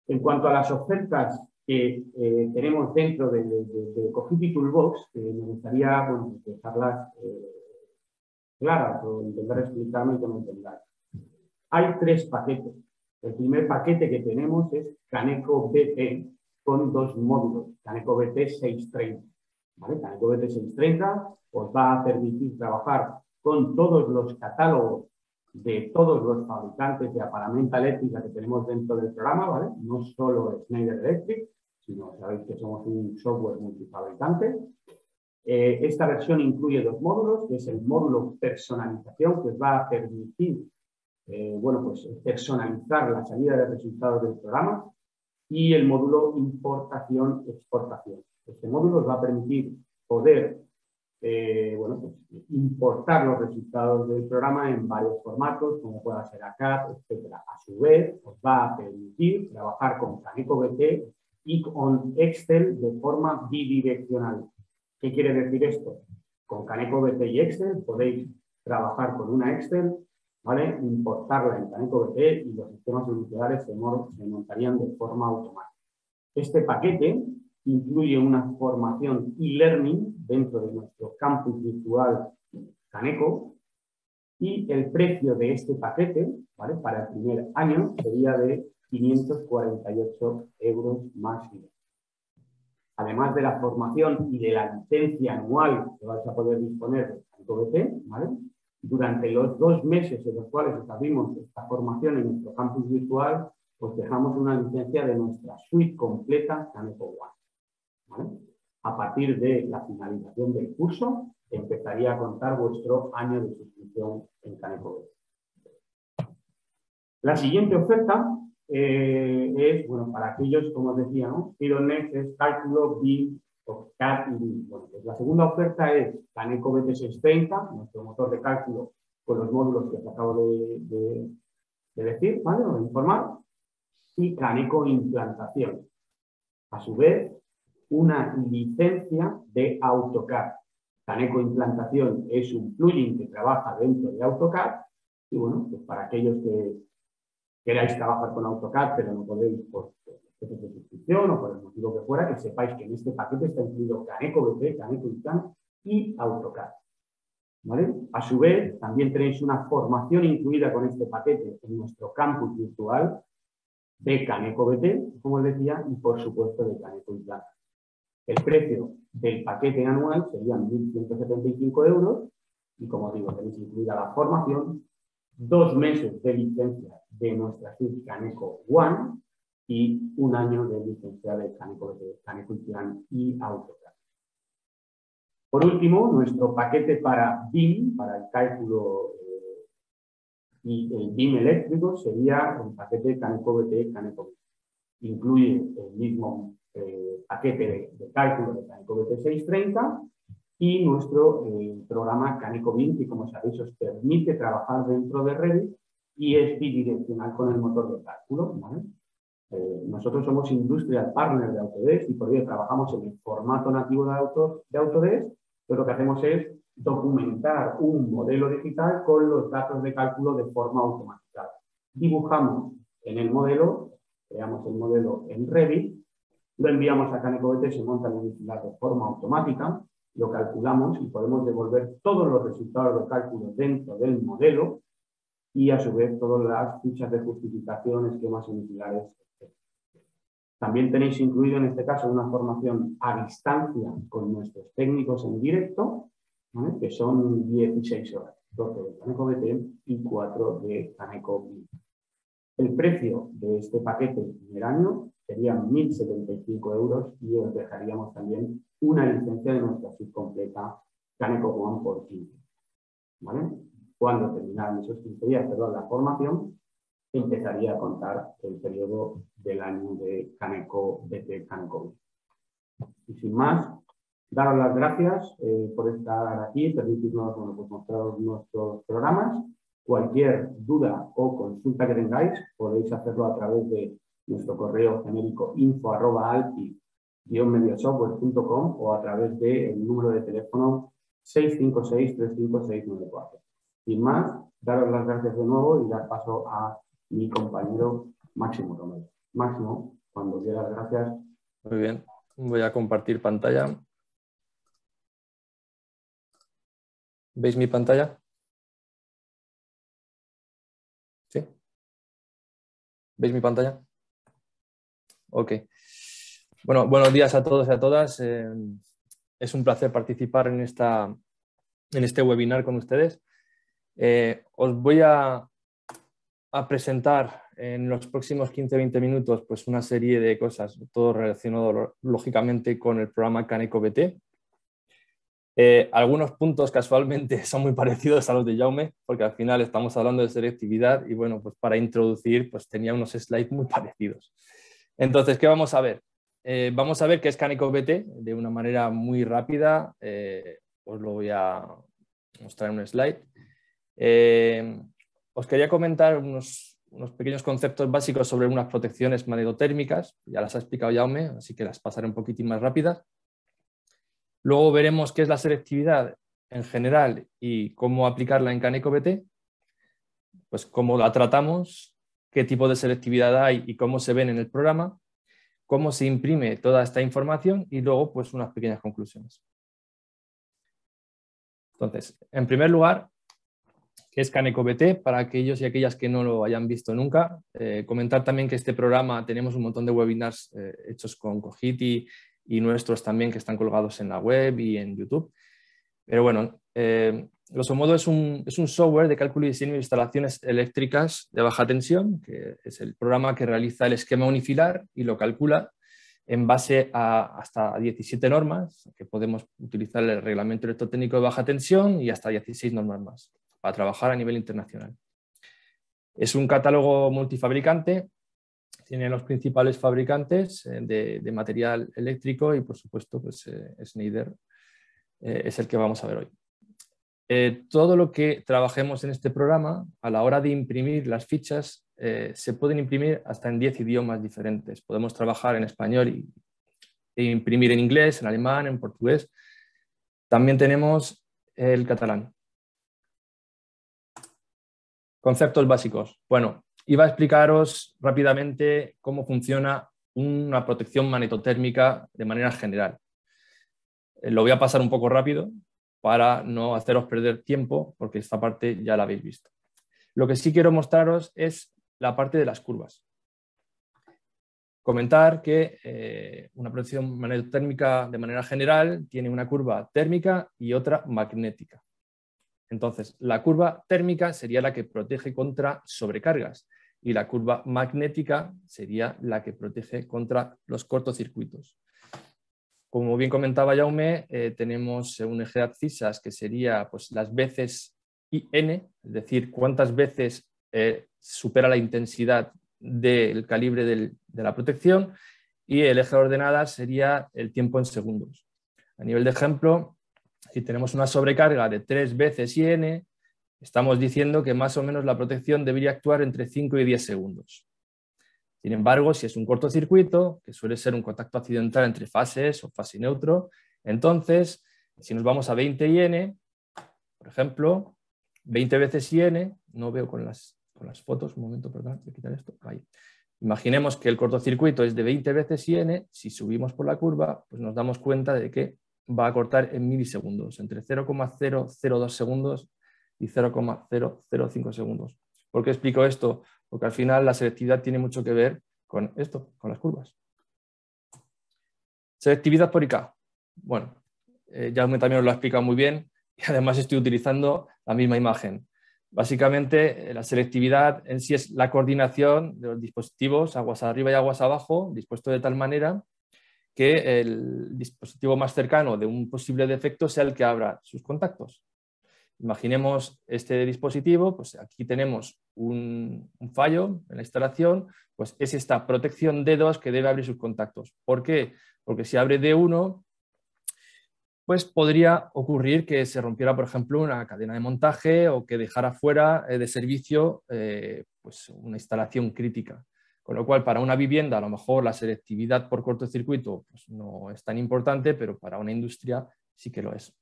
En cuanto a las ofertas que tenemos dentro de Cogiti Toolbox, me gustaría, bueno, dejarlas claras o intentar explicarme y que me entendáis. Hay 3 paquetes. El primer paquete que tenemos es Caneco BP con 2 módulos, Caneco BP 630. ¿Vale? Caneco BP 630 os va a permitir trabajar con todos los catálogos de todos los fabricantes de aparamenta eléctrica que tenemos dentro del programa, ¿vale? No solo Schneider Electric, sino sabéis que somos un software multifabricante. Esta versión incluye 2 módulos, que es el módulo personalización, que os va a permitir bueno, pues personalizar la salida de resultados del programa, y el módulo importación-exportación. Este módulo os va a permitir poder bueno, pues, importar los resultados del programa en varios formatos, como pueda ser ACAD, etc. A su vez, os va a permitir trabajar con Caneco BT y con Excel de forma bidireccional. ¿Qué quiere decir esto? Con Caneco BT y Excel podéis trabajar con una Excel, ¿vale? Importarla en Caneco BT y los sistemas nucleares se montarían de forma automática. Este paquete incluye una formación e-learning dentro de nuestro campus virtual Caneco, y el precio de este paquete, ¿vale?, para el primer año sería de 548 € más IVA. Además de la formación y de la licencia anual que vais a poder disponer de Caneco BT, ¿vale?, durante los 2 meses en los cuales establimos esta formación en nuestro campus virtual, pues dejamos una licencia de nuestra suite completa Caneco One, ¿vale? A partir de la finalización del curso, empezaría a contar vuestro año de suscripción en Caneco BT. La siguiente oferta es, bueno, para aquellos, como os decía, ¿no? FeedOnNext es cálculo, BIM, CAD y BIM. Bueno, pues la segunda oferta es Caneco BT 630, nuestro motor de cálculo con los módulos que os acabo de decir, ¿vale?, o de informar, y Caneco Implantación. A su vez, una licencia de AutoCAD. Caneco Implantación es un plugin que trabaja dentro de AutoCAD, y bueno, pues para aquellos que queráis trabajar con AutoCAD, pero no podéis por precios de suscripción o por el motivo que fuera, que sepáis que en este paquete está incluido Caneco BT, Caneco Implant y AutoCAD, ¿vale? A su vez, también tenéis una formación incluida con este paquete en nuestro campus virtual de Caneco BT, como os decía, y por supuesto de Caneco Implant. El precio del paquete anual serían 1.175 € y, como digo, tenéis incluida la formación, 2 meses de licencia de nuestra suite Caneco One y 1 año de licencia de Caneco BT, Caneco Implant y AutoCAD. Por último, nuestro paquete para BIM, para el cálculo y el BIM eléctrico, sería el paquete Caneco BT, Caneco BIM. Incluye el mismo paquete de cálculo de Caneco BT 630 y nuestro programa Caneco BIM, que, como sabéis, os permite trabajar dentro de Revit y es bidireccional con el motor de cálculo, ¿vale? Nosotros somos Industrial Partner de Autodesk y por ello trabajamos en el formato nativo de Autodesk, pero lo que hacemos es documentar un modelo digital con los datos de cálculo de forma automatizada. Dibujamos en el modelo, creamos el modelo en Revit, lo enviamos a Caneco BT, se monta en unidad de forma automática, lo calculamos y podemos devolver todos los resultados de cálculo dentro del modelo y a su vez todas las fichas de justificación, esquemas unitarios. También tenéis incluido en este caso una formación a distancia con nuestros técnicos en directo, ¿vale?, que son 16 horas, 12 de Caneco BT y 4 de Caneco BIM. El precio de este paquete el primer año sería 1.075 € y os dejaríamos también una licencia de nuestra suite completa Caneco One por 15. ¿Vale? Cuando terminaran esos 15 días, perdón, la formación, empezaría a contar el periodo del año de Caneco BT, Caneco BIM. Y sin más, daros las gracias por estar aquí, permitirnos, bueno, pues mostraros nuestros programas. Cualquier duda o consulta que tengáis, podéis hacerlo a través de nuestro correo genérico info@alpi-mediosoftware.com o a través del número de teléfono 656-35694. Sin más, daros las gracias de nuevo y dar paso a mi compañero Máximo Romero. Máximo, cuando quieras, gracias. Muy bien, voy a compartir pantalla. ¿Veis mi pantalla? ¿Sí? ¿Veis mi pantalla? Ok. Bueno, buenos días a todos y a todas. Es un placer participar en este webinar con ustedes. Os voy a a presentar en los próximos 15-20 minutos pues una serie de cosas, todo relacionado lógicamente con el programa CanecoBT. Algunos puntos casualmente son muy parecidos a los de Jaume, porque al final estamos hablando de selectividad y bueno, pues para introducir pues tenía unos slides muy parecidos. Entonces, ¿qué vamos a ver? Vamos a ver qué es CanecoBT de una manera muy rápida. Os lo voy a mostrar en un slide. Os quería comentar unos pequeños conceptos básicos sobre unas protecciones magnetotérmicas. Ya las ha explicado Jaume, así que las pasaré un poquitín más rápidas. Luego veremos qué es la selectividad en general y cómo aplicarla en CanecoBT, pues cómo la tratamos, qué tipo de selectividad hay y cómo se ven en el programa, cómo se imprime toda esta información y luego pues unas pequeñas conclusiones. Entonces, en primer lugar, ¿qué es CanecoBT? Para aquellos y aquellas que no lo hayan visto nunca, comentar también que este programa tenemos un montón de webinars hechos con Cogiti y nuestros también que están colgados en la web y en YouTube. Pero bueno, grosso modo es un software de cálculo y diseño de instalaciones eléctricas de baja tensión, que es el programa que realiza el esquema unifilar y lo calcula en base a hasta 17 normas, que podemos utilizar el reglamento electrotécnico de baja tensión y hasta 16 normas más, para trabajar a nivel internacional. Es un catálogo multifabricante, tiene los principales fabricantes de material eléctrico y por supuesto pues, Schneider es el que vamos a ver hoy. Todo lo que trabajemos en este programa, a la hora de imprimir las fichas, se pueden imprimir hasta en 10 idiomas diferentes. Podemos trabajar en español e imprimir en inglés, en alemán, en portugués. También tenemos el catalán. Conceptos básicos. Bueno, iba a explicaros rápidamente cómo funciona una protección magnetotérmica de manera general. Lo voy a pasar un poco rápido para no haceros perder tiempo, porque esta parte ya la habéis visto. Lo que sí quiero mostraros es la parte de las curvas. Comentar que una protección magnetotérmica de manera general tiene una curva térmica y otra magnética. Entonces, la curva térmica sería la que protege contra sobrecargas y la curva magnética sería la que protege contra los cortocircuitos. Como bien comentaba Jaume, tenemos un eje de abscisas que sería pues, las veces IN, es decir, cuántas veces supera la intensidad del calibre de la protección, y el eje de ordenadas sería el tiempo en segundos. A nivel de ejemplo, si tenemos una sobrecarga de 3 veces IN, estamos diciendo que más o menos la protección debería actuar entre 5 y 10 segundos. Sin embargo, si es un cortocircuito, que suele ser un contacto accidental entre fases o fase y neutro, entonces, si nos vamos a 20 IN, por ejemplo, 20 veces IN, no veo con las fotos, un momento, perdón, voy a quitar esto, ahí. Imaginemos que el cortocircuito es de 20 veces IN, si subimos por la curva, pues nos damos cuenta de que va a cortar en milisegundos, entre 0,002 segundos y 0,005 segundos. ¿Por qué explico esto? Porque al final la selectividad tiene mucho que ver con esto, con las curvas. Selectividad por IK. Bueno, Jaume también os lo ha explicado muy bien y además estoy utilizando la misma imagen. Básicamente, la selectividad en sí es la coordinación de los dispositivos aguas arriba y aguas abajo, dispuesto de tal manera que el dispositivo más cercano de un posible defecto sea el que abra sus contactos. Imaginemos este dispositivo, pues aquí tenemos un fallo en la instalación, pues es esta protección D2 que debe abrir sus contactos. ¿Por qué? Porque si abre D1, pues podría ocurrir que se rompiera, por ejemplo, una cadena de montaje o que dejara fuera de servicio pues una instalación crítica. Con lo cual, para una vivienda, a lo mejor la selectividad por cortocircuito pues no es tan importante, pero para una industria sí que lo es.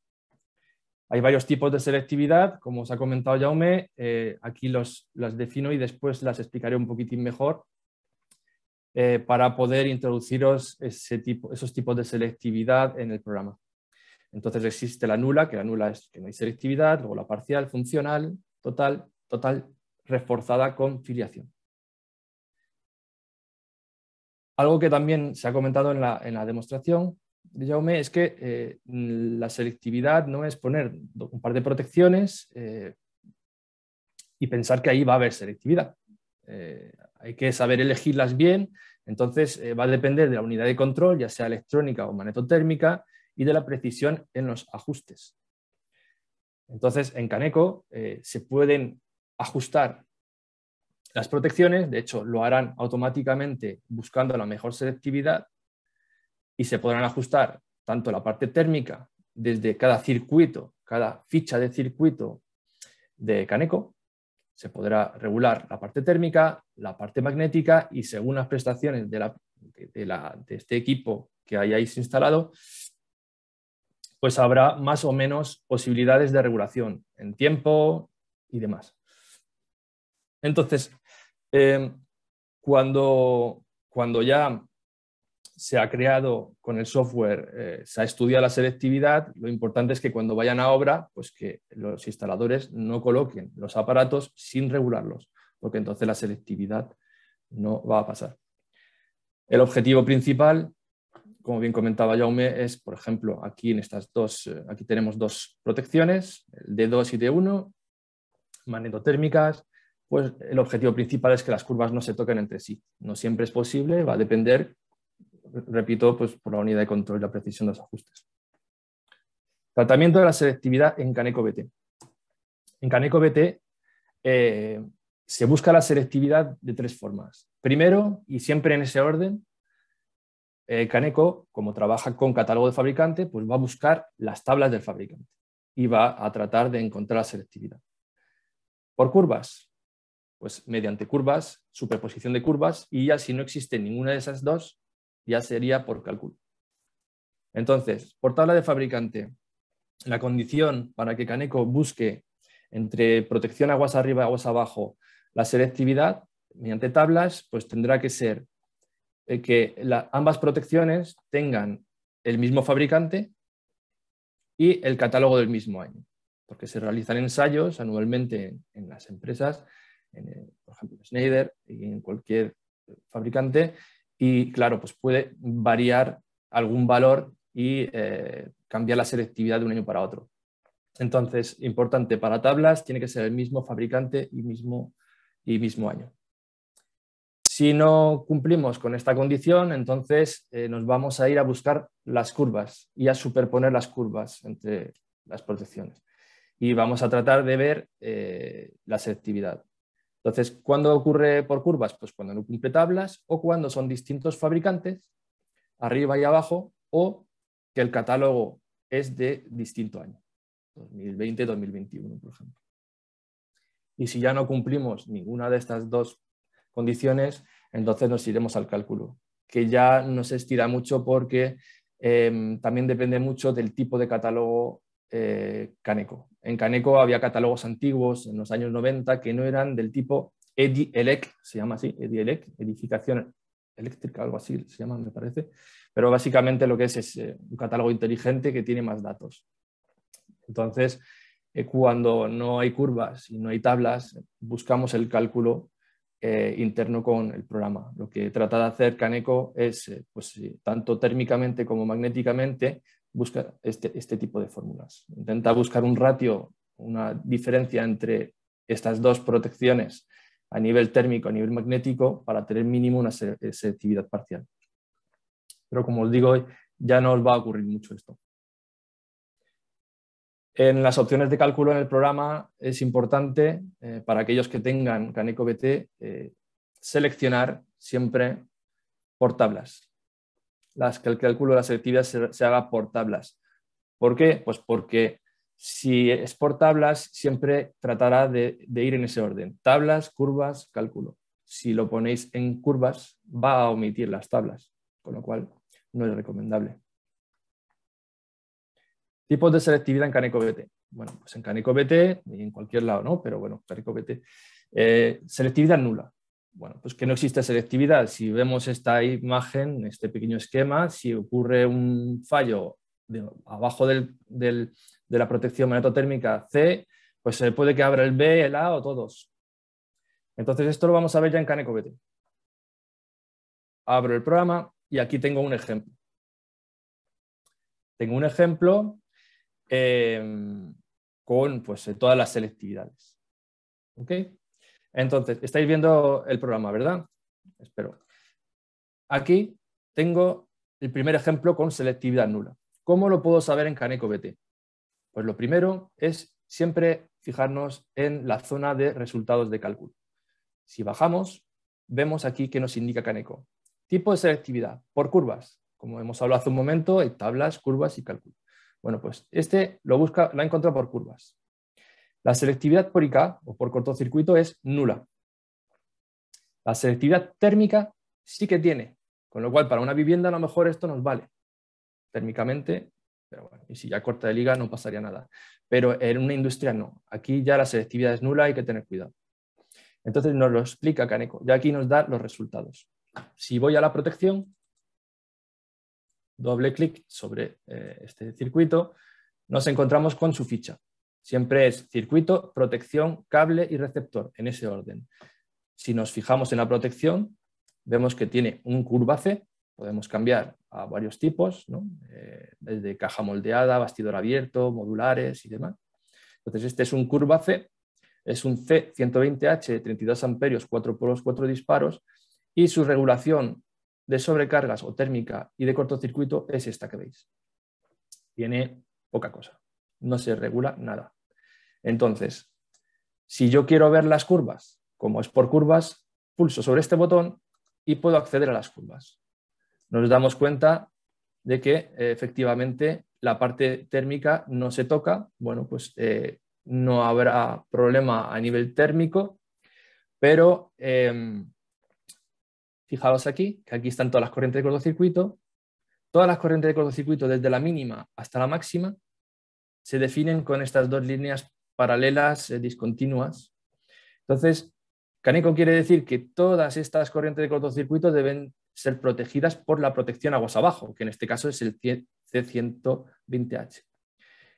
Hay varios tipos de selectividad, como os ha comentado Jaume, aquí las defino y después las explicaré un poquitín mejor para poder introduciros esos tipos de selectividad en el programa. Entonces existe la nula, que la nula es que no hay selectividad, luego la parcial, funcional, total, reforzada con filiación. Algo que también se ha comentado en la demostración de Jaume es que la selectividad no es poner un par de protecciones y pensar que ahí va a haber selectividad. hay que saber elegirlas bien. Entonces va a depender de la unidad de control, ya sea electrónica o magnetotérmica, y de la precisión en los ajustes. Entonces, en Caneco se pueden ajustar las protecciones, de hecho lo harán automáticamente buscando la mejor selectividad, y se podrán ajustar tanto la parte térmica desde cada circuito, cada ficha de circuito de Caneco. Se podrá regular la parte térmica, la parte magnética, y según las prestaciones de este equipo que hayáis instalado, pues habrá más o menos posibilidades de regulación en tiempo y demás. Entonces, cuando ya se ha creado con el software, se ha estudiado la selectividad, lo importante es que cuando vayan a obra, pues que los instaladores no coloquen los aparatos sin regularlos, porque entonces la selectividad no va a pasar. El objetivo principal, como bien comentaba Jaume, es, por ejemplo, aquí en estas dos, aquí tenemos dos protecciones, el D2 y D1, magnetotérmicas. Pues el objetivo principal es que las curvas no se toquen entre sí. No siempre es posible, va a depender, repito, pues por la unidad de control y la precisión de los ajustes. Tratamiento de la selectividad en Caneco BT. En Caneco BT se busca la selectividad de tres formas. Primero, y siempre en ese orden, Caneco, como trabaja con catálogo de fabricante, pues va a buscar las tablas del fabricante y va a tratar de encontrar la selectividad. Por curvas, pues mediante curvas, superposición de curvas, y ya si no existe ninguna de esas dos, ya sería por cálculo. Entonces, por tabla de fabricante, la condición para que Caneco busque entre protección aguas arriba y aguas abajo la selectividad mediante tablas, pues tendrá que ser que ambas protecciones tengan el mismo fabricante y el catálogo del mismo año, porque se realizan ensayos anualmente en las empresas, por ejemplo en Schneider y en cualquier fabricante, y claro, pues puede variar algún valor y cambiar la selectividad de un año para otro. Entonces, importante, para tablas tiene que ser el mismo fabricante y mismo año. Si no cumplimos con esta condición, entonces nos vamos a ir a buscar las curvas y a superponer las curvas entre las protecciones. Y vamos a tratar de ver la selectividad. Entonces, ¿cuándo ocurre por curvas? Pues cuando no cumple tablas o cuando son distintos fabricantes, arriba y abajo, o que el catálogo es de distinto año, 2020-2021, por ejemplo. Y si ya no cumplimos ninguna de estas dos condiciones, entonces nos iremos al cálculo, que ya no se estira mucho porque también depende mucho del tipo de catálogo Caneco. En Caneco había catálogos antiguos en los años 90 que no eran del tipo EDI-ELEC, se llama así, EDI-ELEC, edificación eléctrica, algo así se llama, me parece, pero básicamente lo que es un catálogo inteligente que tiene más datos. Entonces, cuando no hay curvas y no hay tablas, buscamos el cálculo interno con el programa. Lo que trata de hacer Caneco es, pues, tanto térmicamente como magnéticamente, buscar este tipo de fórmulas. Intenta buscar un ratio, una diferencia entre estas dos protecciones a nivel térmico, a nivel magnético, para tener mínimo una selectividad parcial. Pero como os digo, ya no os va a ocurrir mucho esto. En las opciones de cálculo en el programa es importante, para aquellos que tengan Caneco BT, seleccionar siempre por tablas. Que el cálculo de la selectividad se haga por tablas. ¿Por qué? Pues porque si es por tablas, siempre tratará de ir en ese orden. Tablas, curvas, cálculo. Si lo ponéis en curvas, va a omitir las tablas, con lo cual no es recomendable. Tipos de selectividad en Caneco BT. Bueno, pues en Caneco BT y en cualquier lado, ¿no? Pero bueno, Caneco BT. Selectividad nula. Bueno, pues que no existe selectividad. Si vemos esta imagen, este pequeño esquema, si ocurre un fallo abajo de la protección magnetotérmica C, pues se puede que abra el B, el A o todos. Entonces esto lo vamos a ver ya en Caneco BT. Abro el programa y aquí tengo un ejemplo. Tengo un ejemplo con pues, todas las selectividades. ¿Okay? Entonces, estáis viendo el programa, ¿verdad? Espero. Aquí tengo el primer ejemplo con selectividad nula. ¿Cómo lo puedo saber en Kaneko-BT? Pues lo primero es siempre fijarnos en la zona de resultados de cálculo. Si bajamos, vemos aquí que nos indica Kaneko. Tipo de selectividad, por curvas. Como hemos hablado hace un momento, hay tablas, curvas y cálculo. Bueno, pues este lo ha encontrado por curvas. La selectividad por IK o por cortocircuito es nula. La selectividad térmica sí que tiene, con lo cual para una vivienda a lo mejor esto nos vale térmicamente, pero bueno, y si ya corta de liga no pasaría nada. Pero en una industria no. Aquí ya la selectividad es nula, hay que tener cuidado. Entonces nos lo explica Kaneko. Ya aquí nos da los resultados. Si voy a la protección, doble clic sobre este circuito, nos encontramos con su ficha. Siempre es circuito, protección, cable y receptor, en ese orden. Si nos fijamos en la protección, vemos que tiene un curva C, podemos cambiar a varios tipos, ¿no? Desde caja moldeada, bastidor abierto, modulares y demás. Entonces este es un curva C, es un C120H de 32 amperios, 4 polos, 4 disparos, y su regulación de sobrecargas o térmica y de cortocircuito es esta que veis. Tiene poca cosa, no se regula nada. Entonces, si yo quiero ver las curvas, como es por curvas, pulso sobre este botón y puedo acceder a las curvas. Nos damos cuenta de que efectivamente la parte térmica no se toca. Bueno, pues no habrá problema a nivel térmico, pero fijaos aquí, que aquí están todas las corrientes de cortocircuito. Todas las corrientes de cortocircuito, desde la mínima hasta la máxima, se definen con estas dos líneas paralelas discontinuas. Entonces, Kaneko quiere decir que todas estas corrientes de cortocircuito deben ser protegidas por la protección aguas abajo, que en este caso es el C120H.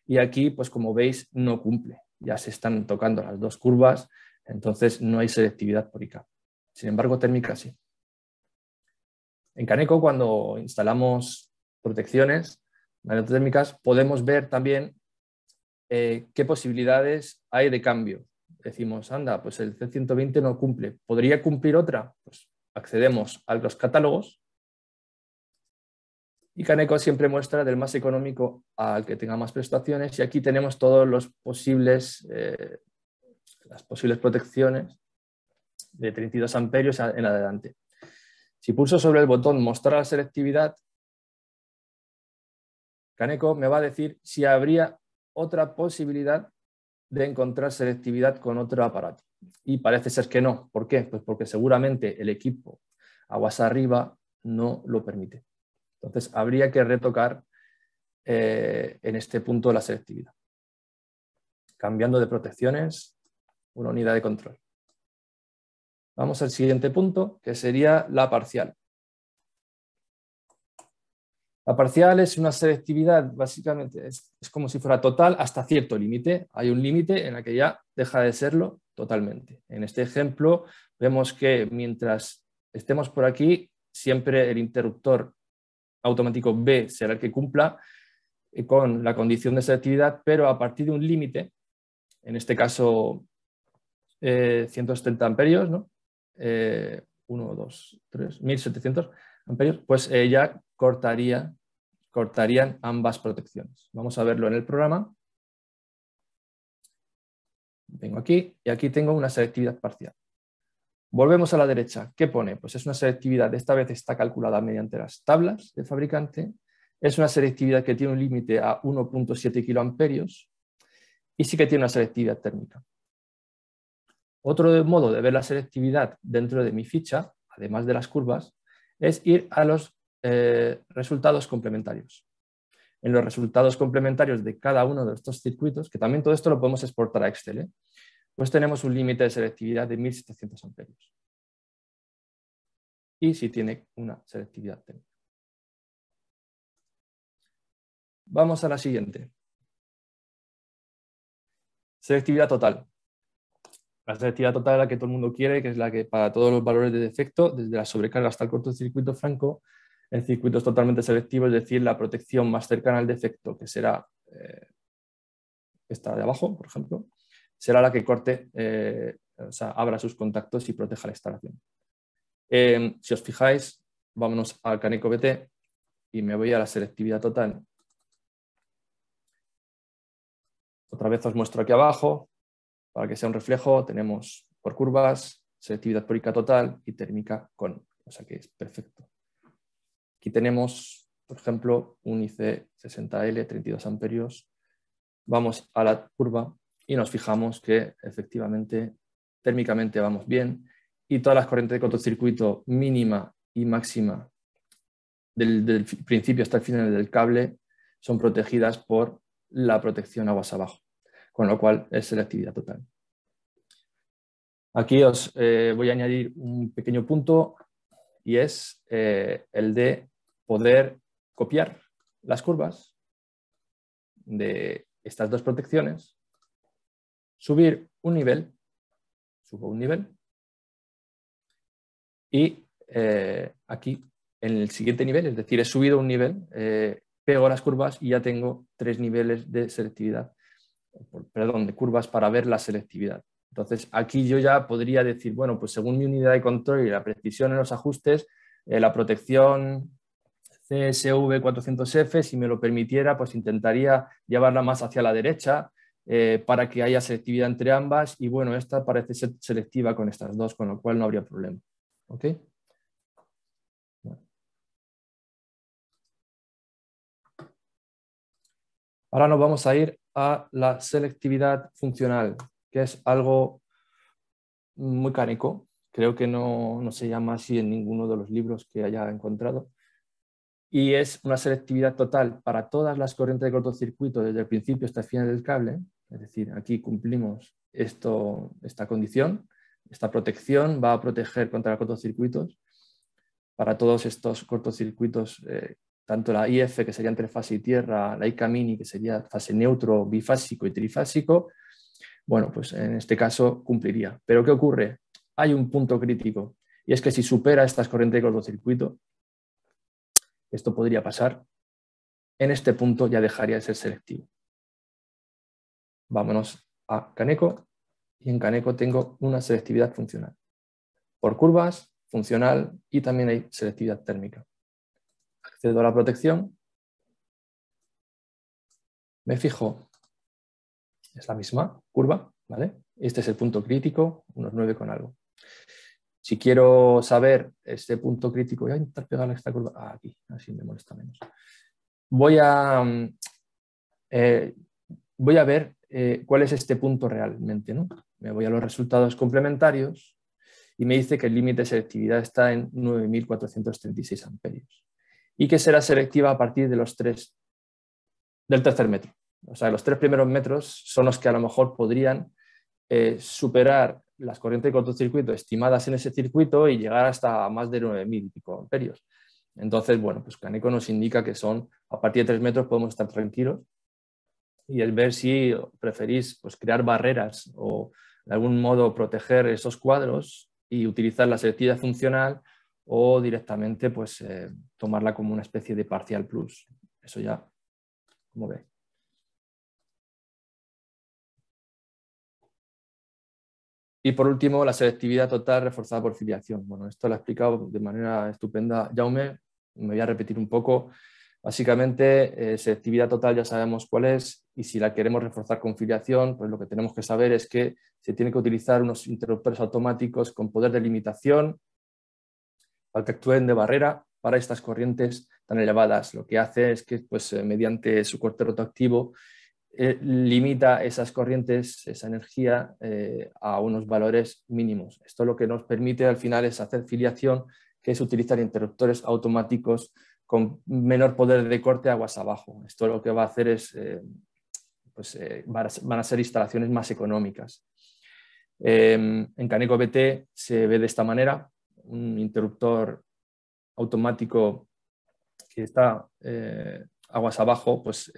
Y aquí, pues como veis, no cumple. Ya se están tocando las dos curvas, entonces no hay selectividad por IK. Sin embargo, térmica sí. En Kaneko, cuando instalamos protecciones magnetotérmicas, podemos ver también qué posibilidades hay de cambio. Decimos, anda, pues el C120 no cumple. ¿Podría cumplir otra? Pues accedemos a los catálogos y Kaneko siempre muestra del más económico al que tenga más prestaciones, y aquí tenemos todos los posibles, las posibles protecciones de 32 amperios en adelante. Si pulso sobre el botón mostrar la selectividad, Kaneko me va a decir si habría otra posibilidad de encontrar selectividad con otro aparato. Y parece ser que no. ¿Por qué? Pues porque seguramente el equipo aguas arriba no lo permite. Entonces habría que retocar en este punto la selectividad. Cambiando de protecciones, una unidad de control. Vamos al siguiente punto, que sería la parcial. La parcial es una selectividad, básicamente, es como si fuera total hasta cierto límite. Hay un límite en el que ya deja de serlo totalmente. En este ejemplo vemos que mientras estemos por aquí, siempre el interruptor automático B será el que cumpla con la condición de selectividad, pero a partir de un límite, en este caso 170 amperios, ¿no? 1, 2, 3, 1700 amperios, pues ya cortarían ambas protecciones. Vamos a verlo en el programa. Vengo aquí y aquí tengo una selectividad parcial. Volvemos a la derecha. ¿Qué pone? Pues es una selectividad, esta vez está calculada mediante las tablas del fabricante. Es una selectividad que tiene un límite a 1.7 kiloamperios y sí que tiene una selectividad térmica. Otro modo de ver la selectividad dentro de mi ficha, además de las curvas, es ir a los resultados complementarios. En los resultados complementarios de cada uno de estos circuitos, que también todo esto lo podemos exportar a Excel, pues tenemos un límite de selectividad de 1700 amperios. Y sí tiene una selectividad térmica. Vamos a la siguiente. Selectividad total. La selectividad total es la que todo el mundo quiere, que es la que para todos los valores de defecto, desde la sobrecarga hasta el cortocircuito franco, el circuito es totalmente selectivo, es decir, la protección más cercana al defecto, que será esta de abajo, por ejemplo, será la que corte o sea, abra sus contactos y proteja la instalación. Si os fijáis, vámonos al Caneco BT y me voy a la selectividad total. Otra vez os muestro aquí abajo, para que sea un reflejo, tenemos por curvas, selectividad púrica total y térmica con, o sea que es perfecto. Aquí tenemos, por ejemplo, un IC 60L, 32 amperios. Vamos a la curva y nos fijamos que efectivamente térmicamente vamos bien y todas las corrientes de cortocircuito mínima y máxima del principio hasta el final del cable son protegidas por la protección aguas abajo, con lo cual es selectividad total. Aquí os voy a añadir un pequeño punto y es el de poder copiar las curvas de estas dos protecciones, subir un nivel, subo un nivel y aquí en el siguiente nivel, es decir, he subido un nivel, pego las curvas y ya tengo 3 niveles de selectividad, perdón, de curvas para ver la selectividad. Entonces, aquí yo ya podría decir, bueno, pues según mi unidad de control y la precisión en los ajustes, la protección CSV 400F, si me lo permitiera, pues intentaría llevarla más hacia la derecha para que haya selectividad entre ambas y bueno, esta parece ser selectiva con estas dos, con lo cual no habría problema. ¿Ok? Bueno. Ahora nos vamos a ir a la selectividad funcional, que es algo muy cánico. Creo que no se llama así en ninguno de los libros que haya encontrado. Y es una selectividad total para todas las corrientes de cortocircuito desde el principio hasta el final del cable. Es decir, aquí cumplimos esta condición. Esta protección va a proteger contra los cortocircuitos. Para todos estos cortocircuitos, tanto la IF, que sería entre fase y tierra, la IK mini, que sería fase neutro, bifásico y trifásico, bueno, pues en este caso cumpliría. Pero ¿qué ocurre? Hay un punto crítico y es que si supera estas corrientes de cortocircuito, esto podría pasar, en este punto ya dejaría de ser selectivo. Vámonos a Caneco y en Caneco tengo una selectividad funcional. Por curvas, funcional y también hay selectividad térmica. Accedo a la protección, me fijo, es la misma curva, ¿vale? Este es el punto crítico, unos 9 con algo. Si quiero saber este punto crítico, voy a intentar pegarle esta curva aquí, así me molesta menos. Voy a ver cuál es este punto realmente, ¿no? Me voy a los resultados complementarios y me dice que el límite de selectividad está en 9.436 amperios y que será selectiva a partir de del tercer metro. O sea, los 3 primeros metros son los que a lo mejor podrían superar las corrientes de cortocircuito estimadas en ese circuito y llegar hasta más de 9.000 y pico amperios. Entonces, bueno, pues Caneco nos indica que son, a partir de 3 metros podemos estar tranquilos y el ver si preferís pues, crear barreras o de algún modo proteger esos cuadros y utilizar la selectividad funcional o directamente pues, tomarla como una especie de parcial plus. Eso ya, como veis. Y por último, la selectividad total reforzada por filiación. Bueno, esto lo ha explicado de manera estupenda Jaume, me voy a repetir un poco. Básicamente, selectividad total ya sabemos cuál es y si la queremos reforzar con filiación, pues lo que tenemos que saber es que se tiene que utilizar unos interruptores automáticos con poder de limitación para que actúen de barrera para estas corrientes tan elevadas. Lo que hace es que pues, mediante su corte rotoactivo limita esas corrientes, esa energía a unos valores mínimos. Esto lo que nos permite al final es hacer filiación, que es utilizar interruptores automáticos con menor poder de corte aguas abajo. Esto lo que va a hacer es, van a ser instalaciones más económicas. En Caneco BT se ve de esta manera, un interruptor automático que está aguas abajo, pues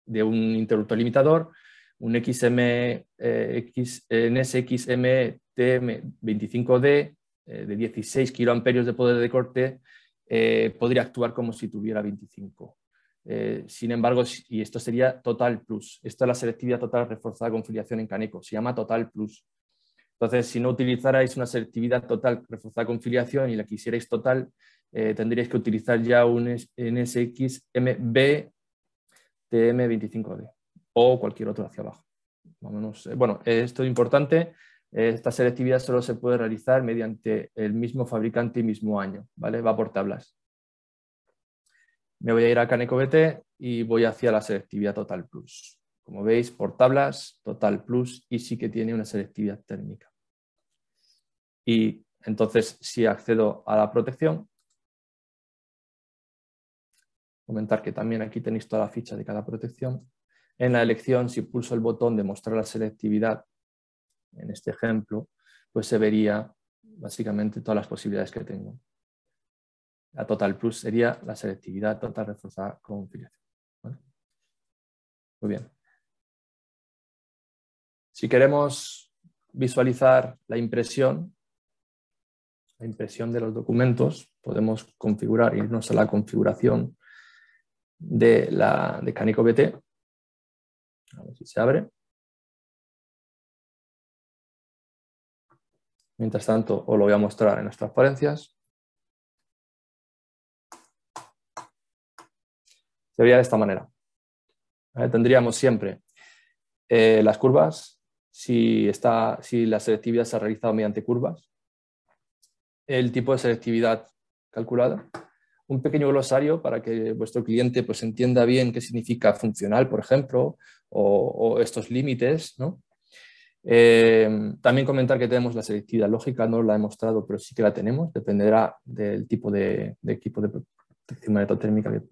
de un interruptor limitador, un NSXM TM25D de 16 kiloamperios de poder de corte, podría actuar como si tuviera 25. Sin embargo, y esto sería Total Plus. Esta es la selectividad total reforzada con filiación en Caneco. Se llama Total Plus. Entonces, si no utilizarais una selectividad total reforzada con filiación y la quisierais total, tendríais que utilizar ya un NSX-MB TM25D o cualquier otro hacia abajo. Bueno, esto es importante. Esta selectividad solo se puede realizar mediante el mismo fabricante y mismo año, ¿vale? Va por tablas. Me voy a ir a CanecoBT y voy hacia la selectividad Total Plus. Como veis, por tablas, Total Plus y sí que tiene una selectividad térmica. Y entonces, si accedo a la protección, comentar que también aquí tenéis toda la ficha de cada protección. En la elección, si pulso el botón de mostrar la selectividad, en este ejemplo, pues se vería básicamente todas las posibilidades que tengo. La Total Plus sería la selectividad total reforzada con filiación. ¿Vale? Muy bien. Si queremos visualizar la impresión de los documentos, podemos configurar, irnos a la configuración de CanecoBT. A ver si se abre. Mientras tanto, os lo voy a mostrar en las transparencias. Se vería de esta manera. ¿Vale? Tendríamos siempre las curvas, si la selectividad se ha realizado mediante curvas, el tipo de selectividad calculada, un pequeño glosario para que vuestro cliente pues, entienda bien qué significa funcional, por ejemplo, o estos límites, ¿no? También comentar que tenemos la selectividad lógica, no la he mostrado, pero sí que la tenemos, dependerá del tipo de equipo de protección magnetotérmica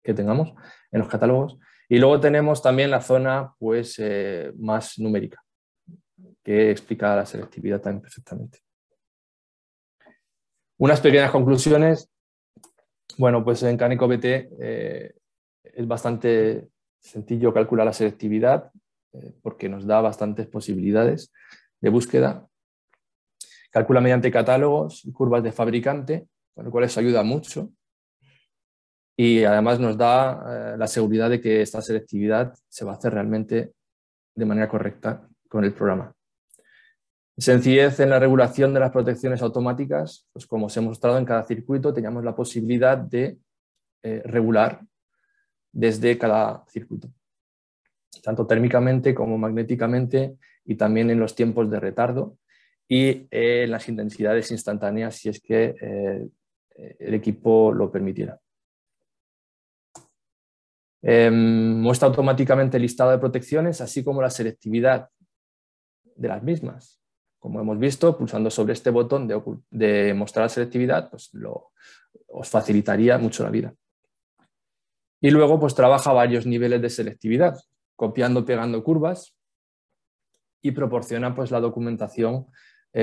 que tengamos en los catálogos. Y luego tenemos también la zona pues, más numérica, que explica la selectividad también perfectamente. Unas pequeñas conclusiones. Bueno, pues en CanecoBT es bastante sencillo calcular la selectividad porque nos da bastantes posibilidades de búsqueda. Calcula mediante catálogos y curvas de fabricante, con lo cual eso ayuda mucho. Y además nos da la seguridad de que esta selectividad se va a hacer realmente de manera correcta con el programa. Sencillez en la regulación de las protecciones automáticas, pues como os he mostrado en cada circuito teníamos la posibilidad de regular desde cada circuito, tanto térmicamente como magnéticamente y también en los tiempos de retardo y en las intensidades instantáneas si es que el equipo lo permitiera. Muestra automáticamente el listado de protecciones así como la selectividad de las mismas. Como hemos visto, pulsando sobre este botón de mostrar la selectividad, pues os facilitaría mucho la vida. Y luego pues trabaja varios niveles de selectividad, copiando, pegando curvas y proporciona pues la documentación,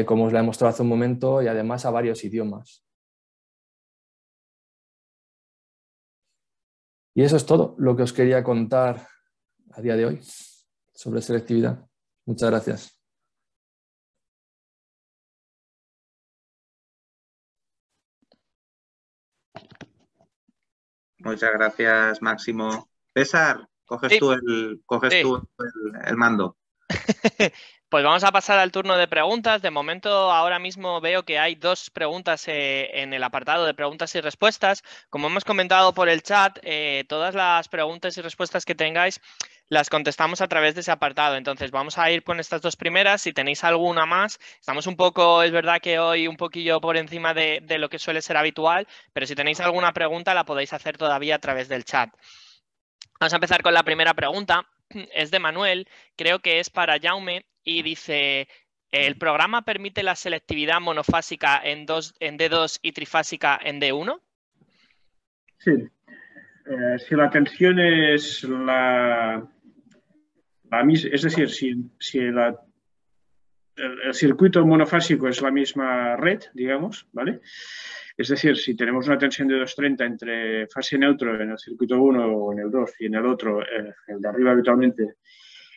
como os la he mostrado hace un momento, y además a varios idiomas. Y eso es todo lo que os quería contar a día de hoy sobre selectividad. Muchas gracias. Muchas gracias, Máximo. César, coges Sí. tú el mando. Pues vamos a pasar al turno de preguntas. De momento, ahora mismo veo que hay 2 preguntas en el apartado de preguntas y respuestas. Como hemos comentado por el chat, todas las preguntas y respuestas que tengáis las contestamos a través de ese apartado. Entonces vamos a ir con estas 2 primeras. Si tenéis alguna más, estamos un poco, es verdad que hoy un poquillo por encima de lo que suele ser habitual, pero si tenéis alguna pregunta la podéis hacer todavía a través del chat. Vamos a empezar con la primera pregunta. Es de Manuel, creo que es para Jaume, y dice: ¿el programa permite la selectividad monofásica en D2 y trifásica en D1? Sí. Si la tensión es la misma, es decir, si el circuito monofásico es la misma red, digamos, ¿vale? Es decir, si tenemos una tensión de 230 entre fase neutro en el circuito 1 o en el 2 y en el otro, el de arriba habitualmente,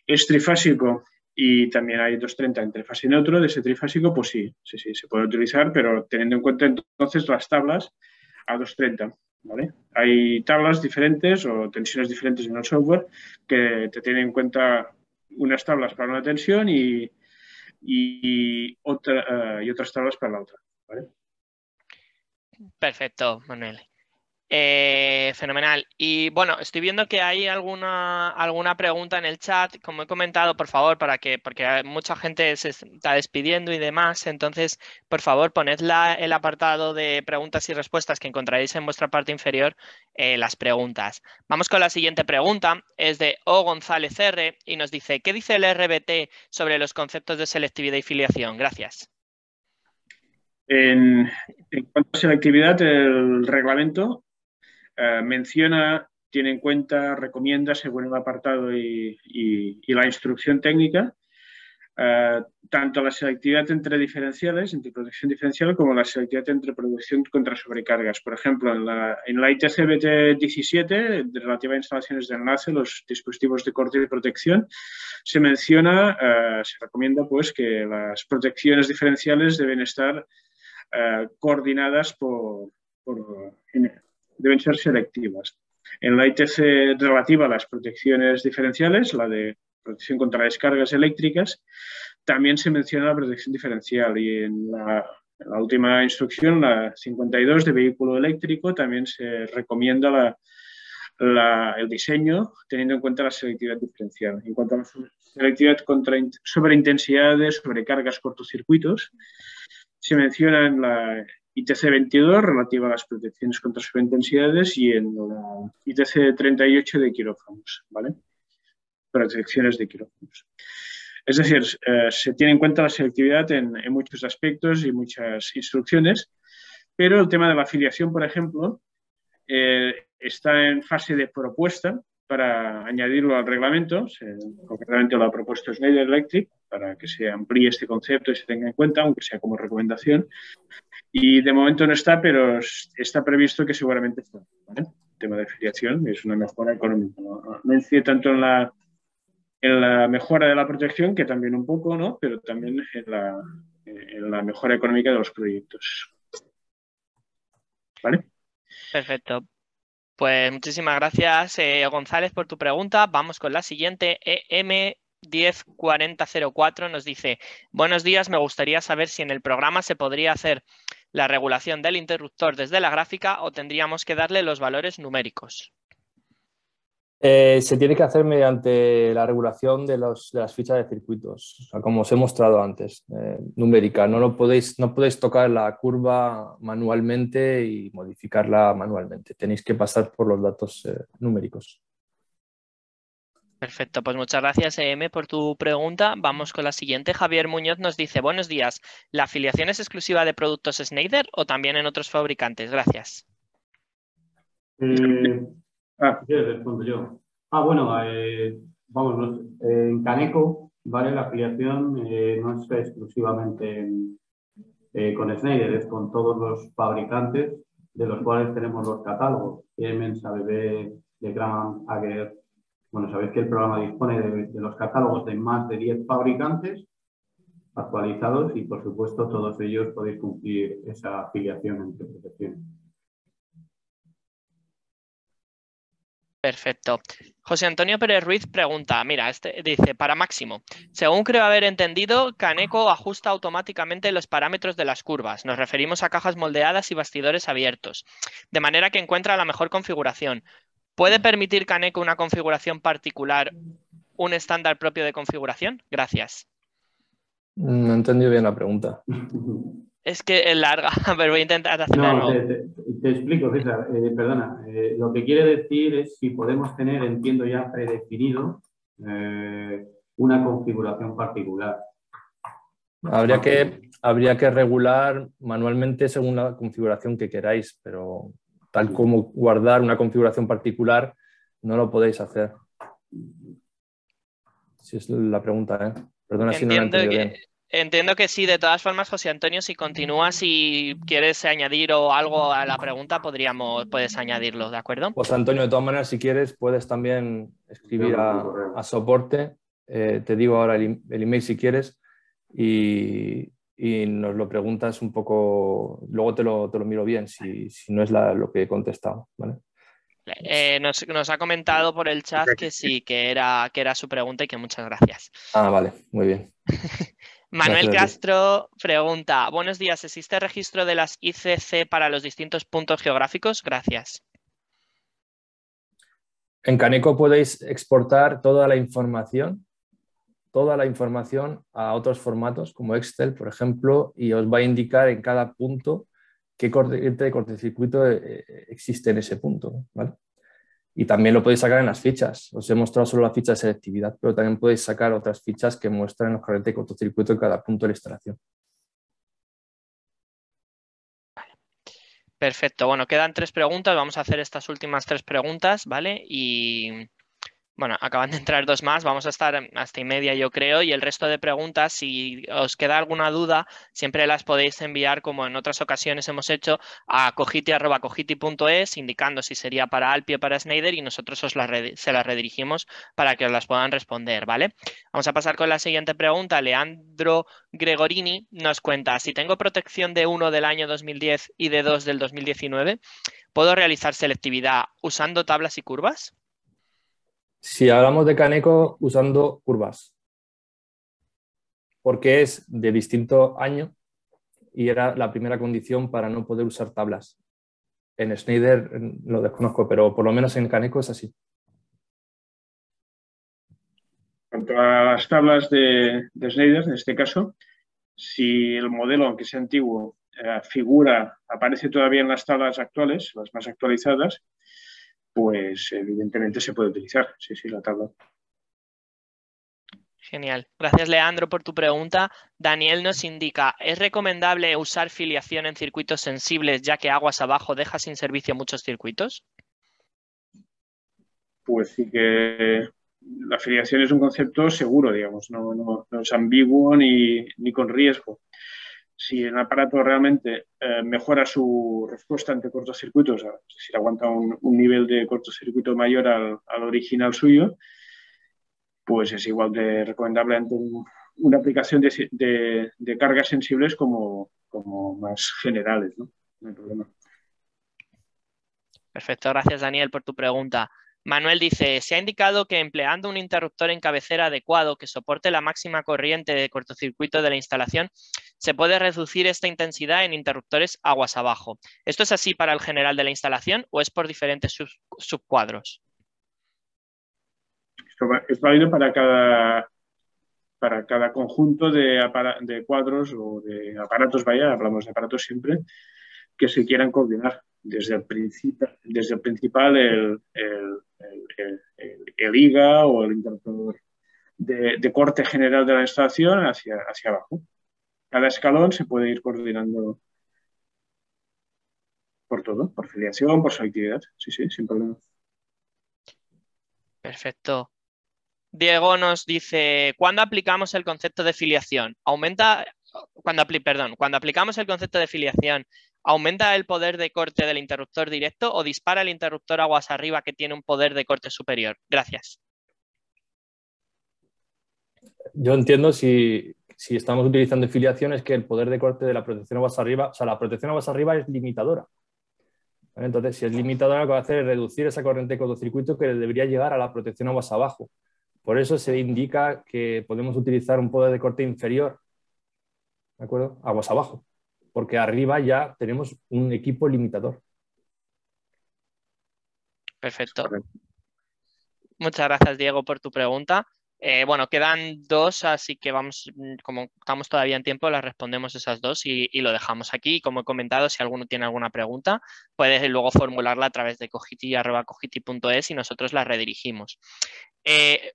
es trifásico y también hay 230 entre fase neutro, de ese trifásico, pues sí, se puede utilizar, pero teniendo en cuenta entonces las tablas a 230. ¿Vale? Hay tablas diferentes o tensiones diferentes en el software que te tienen en cuenta unas tablas para una tensión y y otras tablas para la otra, ¿vale? Perfecto, Manuel. Fenomenal. Y bueno, estoy viendo que hay alguna pregunta en el chat. Como he comentado, por favor, porque mucha gente se está despidiendo y demás. Entonces, por favor, poned el apartado de preguntas y respuestas que encontraréis en vuestra parte inferior, las preguntas. Vamos con la siguiente pregunta. Es de O. González R. y nos dice: ¿qué dice el RBT sobre los conceptos de selectividad y filiación? Gracias. En cuanto a selectividad, el reglamento menciona, tiene en cuenta, recomienda, según el apartado y la instrucción técnica, tanto la selectividad entre diferenciales, entre protección diferencial, como la selectividad entre protección contra sobrecargas. Por ejemplo, en la ITC BT17, relativa a instalaciones de enlace, los dispositivos de corte y protección, se menciona, se recomienda pues que las protecciones diferenciales deben estar coordinadas deben ser selectivas. En la ITC relativa a las protecciones diferenciales, la de protección contra descargas eléctricas, también se menciona la protección diferencial, y en la última instrucción, la 52 de vehículo eléctrico, también se recomienda el diseño teniendo en cuenta la selectividad diferencial. En cuanto a la selectividad contra sobreintensidades, sobrecargas, cortocircuitos, se menciona en la ITC 22 relativa a las protecciones contra sobreintensidades y en la ITC 38 de quirófanos, ¿vale? Protecciones de quirófanos. Es decir, se tiene en cuenta la selectividad en muchos aspectos y muchas instrucciones, pero el tema de la afiliación, por ejemplo, está en fase de propuesta para añadirlo al reglamento. Concretamente lo ha propuesto Schneider Electric para que se amplíe este concepto y se tenga en cuenta, aunque sea como recomendación. Y de momento no está, pero está previsto que seguramente está, ¿vale? El tema de afiliación es una mejora económica. No incide tanto en la mejora de la protección, que también un poco, ¿no? Pero también en la mejora económica de los proyectos. ¿Vale? Perfecto. Pues muchísimas gracias, González, por tu pregunta. Vamos con la siguiente. M104004 nos dice: buenos días, me gustaría saber si en el programa se podría hacer la regulación del interruptor desde la gráfica o tendríamos que darle los valores numéricos. Se tiene que hacer mediante la regulación de las fichas de circuitos, o sea, como os he mostrado antes, numérica. No podéis tocar la curva manualmente y modificarla manualmente. Tenéis que pasar por los datos numéricos. Perfecto, pues muchas gracias, EM, por tu pregunta. Vamos con la siguiente. Javier Muñoz nos dice: buenos días, ¿la afiliación es exclusiva de productos Schneider o también en otros fabricantes? Gracias. Si quieres, respondo yo. Bueno, vamos, en Caneco, ¿vale? La afiliación no es exclusivamente con Schneider, es con todos los fabricantes, de los cuales tenemos los catálogos: Siemens, ABB, Legrand, Ager. Bueno, sabéis que el programa dispone de los catálogos de más de 10 fabricantes actualizados y, por supuesto, todos ellos podéis cumplir esa afiliación entre protecciones. Perfecto. José Antonio Pérez Ruiz pregunta, mira, dice: para Máximo, según creo haber entendido, Caneco ajusta automáticamente los parámetros de las curvas. Nos referimos a cajas moldeadas y bastidores abiertos, de manera que encuentra la mejor configuración. ¿Puede permitir Caneco una configuración particular, un estándar propio de configuración? Gracias. No he entendido bien la pregunta. Es que es larga, pero voy a intentar hacerla. No, te explico, César. Perdona. Lo que quiere decir es si podemos tener, entiendo ya predefinido, una configuración particular. Habría que regular manualmente según la configuración que queráis, pero tal como guardar una configuración particular no lo podéis hacer. Si es la pregunta, ¿eh? Perdona si no lo he entendido bien. Entiendo que sí. De todas formas, José Antonio, si continúas, si quieres añadir algo a la pregunta, puedes añadirlo, ¿de acuerdo? José Antonio, de todas maneras, si quieres, puedes también escribir a soporte. Te digo ahora el email si quieres y nos lo preguntas un poco. Luego te lo miro bien si no es lo que he contestado, ¿vale? Nos ha comentado por el chat que sí, que era su pregunta y que muchas gracias. Vale, muy bien. Manuel Gracias a ti. Castro pregunta, buenos días, ¿existe registro de las ICC para los distintos puntos geográficos? Gracias. En Caneco podéis exportar toda la información a otros formatos como Excel, por ejemplo, y os va a indicar en cada punto qué corriente de cortocircuito existe en ese punto, ¿vale? Y también lo podéis sacar en las fichas. Os he mostrado solo la ficha de selectividad, pero también podéis sacar otras fichas que muestran los corrientes de cortocircuito en cada punto de la instalación. Perfecto. Bueno, quedan 3 preguntas. Vamos a hacer estas últimas 3 preguntas, ¿vale? Y bueno, acaban de entrar 2 más. Vamos a estar hasta y media, yo creo. Y el resto de preguntas, si os queda alguna duda, siempre las podéis enviar, como en otras ocasiones hemos hecho, a cogiti@cogiti.es, indicando si sería para Alpi o para Schneider, y nosotros se las redirigimos para que os las puedan responder, ¿vale? Vamos a pasar con la siguiente pregunta. Leandro Gregorini nos cuenta, si tengo protección de 1 del año 2010 y de 2 del 2019, ¿puedo realizar selectividad usando tablas y curvas? Si hablamos de Caneco usando curvas, porque es de distinto año y era la primera condición para no poder usar tablas. En Schneider lo desconozco, pero por lo menos en Caneco es así. En cuanto a las tablas de Schneider, en este caso, si el modelo, aunque sea antiguo, aparece todavía en las tablas actuales, las más actualizadas, pues evidentemente se puede utilizar, sí, la tabla. Genial. Gracias, Leandro, por tu pregunta. Daniel nos indica, ¿es recomendable usar filiación en circuitos sensibles ya que aguas abajo deja sin servicio muchos circuitos? Pues sí que la filiación es un concepto seguro, digamos, no es ambiguo ni con riesgo. Si el aparato realmente mejora su respuesta ante cortocircuitos, es decir, aguanta un nivel de cortocircuito mayor al original suyo, pues es igual de recomendable ante una aplicación de cargas sensibles como más generales, ¿no? No hay problema. Perfecto, gracias, Daniel, por tu pregunta. Manuel dice, se ha indicado que empleando un interruptor en cabecera adecuado que soporte la máxima corriente de cortocircuito de la instalación, se puede reducir esta intensidad en interruptores aguas abajo. ¿Esto es así para el general de la instalación o es por diferentes subcuadros? Esto es válido para cada conjunto de cuadros o de aparatos, hablamos de aparatos siempre, que se quieran coordinar. Desde el principal, el IGA o el interruptor de corte general de la instalación hacia abajo. Cada escalón se puede ir coordinando por todo, por filiación, por selectividad. Sí, sin problema. Perfecto. Diego nos dice, ¿cuándo aplicamos el concepto de filiación? Cuando aplicamos el concepto de filiación, ¿aumenta el poder de corte del interruptor directo o dispara el interruptor aguas arriba que tiene un poder de corte superior? Gracias. Yo entiendo si estamos utilizando filiación es que el poder de corte de la protección aguas arriba, o sea, la protección aguas arriba es limitadora. ¿Vale? Entonces, si es limitadora, lo que va a hacer es reducir esa corriente de cortocircuito que debería llegar a la protección aguas abajo. Por eso se indica que podemos utilizar un poder de corte inferior, ¿de acuerdo? Aguas abajo, porque arriba ya tenemos un equipo limitador. Perfecto. Muchas gracias, Diego, por tu pregunta. Bueno, quedan 2, así que como estamos todavía en tiempo, las respondemos esas 2 y lo dejamos aquí. Como he comentado, si alguno tiene alguna pregunta, puedes luego formularla a través de cogiti@cogiti.es y nosotros la redirigimos.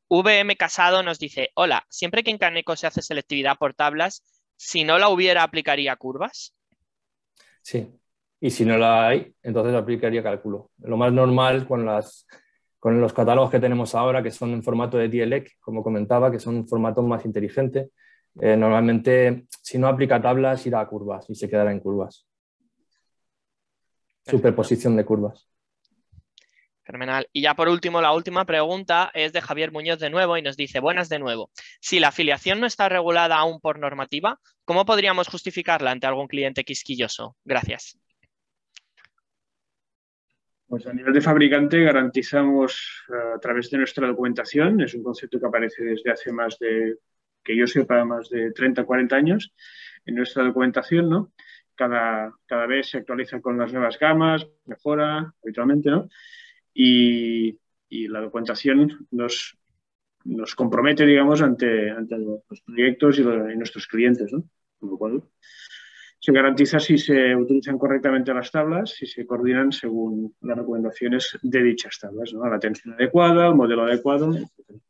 VM Casado nos dice, hola, siempre que en Caneco se hace selectividad por tablas, si no la hubiera, ¿aplicaría curvas? Sí, y si no la hay, entonces aplicaría cálculo. Lo más normal con los catálogos que tenemos ahora, que son en formato de DLEC, como comentaba, que son un formato más inteligente, normalmente si no aplica tablas irá a curvas y se quedará en curvas. Perfecto. Superposición de curvas. Fenomenal. Y ya por último, la última pregunta es de Javier Muñoz de nuevo y nos dice, buenas de nuevo. Si la afiliación no está regulada aún por normativa, ¿cómo podríamos justificarla ante algún cliente quisquilloso? Gracias. Pues a nivel de fabricante garantizamos a través de nuestra documentación, es un concepto que aparece desde hace más de que yo sepa, más de 30 o 40 años en nuestra documentación, ¿no? Cada vez se actualiza con las nuevas gamas, mejora habitualmente, ¿no? Y la documentación nos compromete, digamos, ante los proyectos y nuestros clientes, ¿no? Con lo cual, se garantiza si se utilizan correctamente las tablas, si se coordinan según las recomendaciones de dichas tablas, ¿no? La tensión adecuada, el modelo adecuado, etc.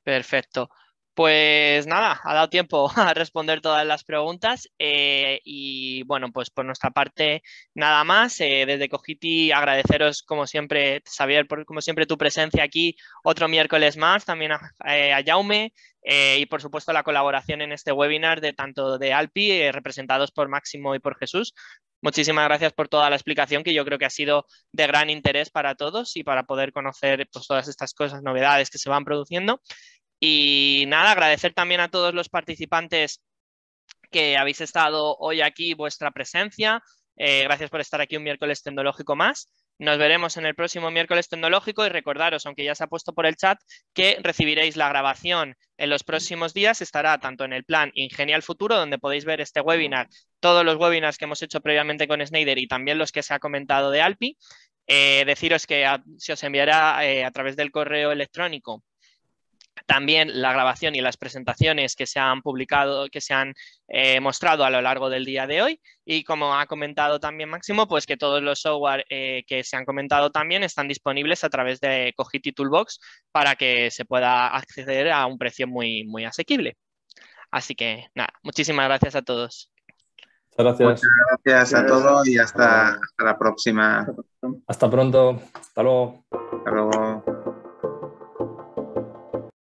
Perfecto. Pues nada, ha dado tiempo a responder todas las preguntas y bueno, pues por nuestra parte nada más. Desde Cogiti agradeceros como siempre, Xavier, como siempre tu presencia aquí otro miércoles más, también a Jaume y por supuesto la colaboración en este webinar de tanto de Alpi, representados por Máximo y por Jesús. Muchísimas gracias por toda la explicación que yo creo que ha sido de gran interés para todos y para poder conocer pues, todas estas cosas, novedades que se van produciendo. Y nada, agradecer también a todos los participantes que habéis estado hoy aquí, vuestra presencia. Gracias por estar aquí un miércoles tecnológico más. Nos veremos en el próximo miércoles tecnológico y recordaros, aunque ya se ha puesto por el chat, que recibiréis la grabación en los próximos días. Estará tanto en el plan Ingenia al Futuro, donde podéis ver este webinar, todos los webinars que hemos hecho previamente con Schneider y también los que se ha comentado de Alpi. Deciros que se os enviará a través del correo electrónico también la grabación y las presentaciones que se han publicado, que se han mostrado a lo largo del día de hoy. Y como ha comentado también Máximo, pues que todos los software que se han comentado también están disponibles a través de Cogiti Toolbox para que se pueda acceder a un precio muy, muy asequible. Así que nada, muchísimas gracias a todos. Muchas gracias. Muchas gracias a todos y hasta la próxima. Hasta pronto. Hasta luego. Hasta luego.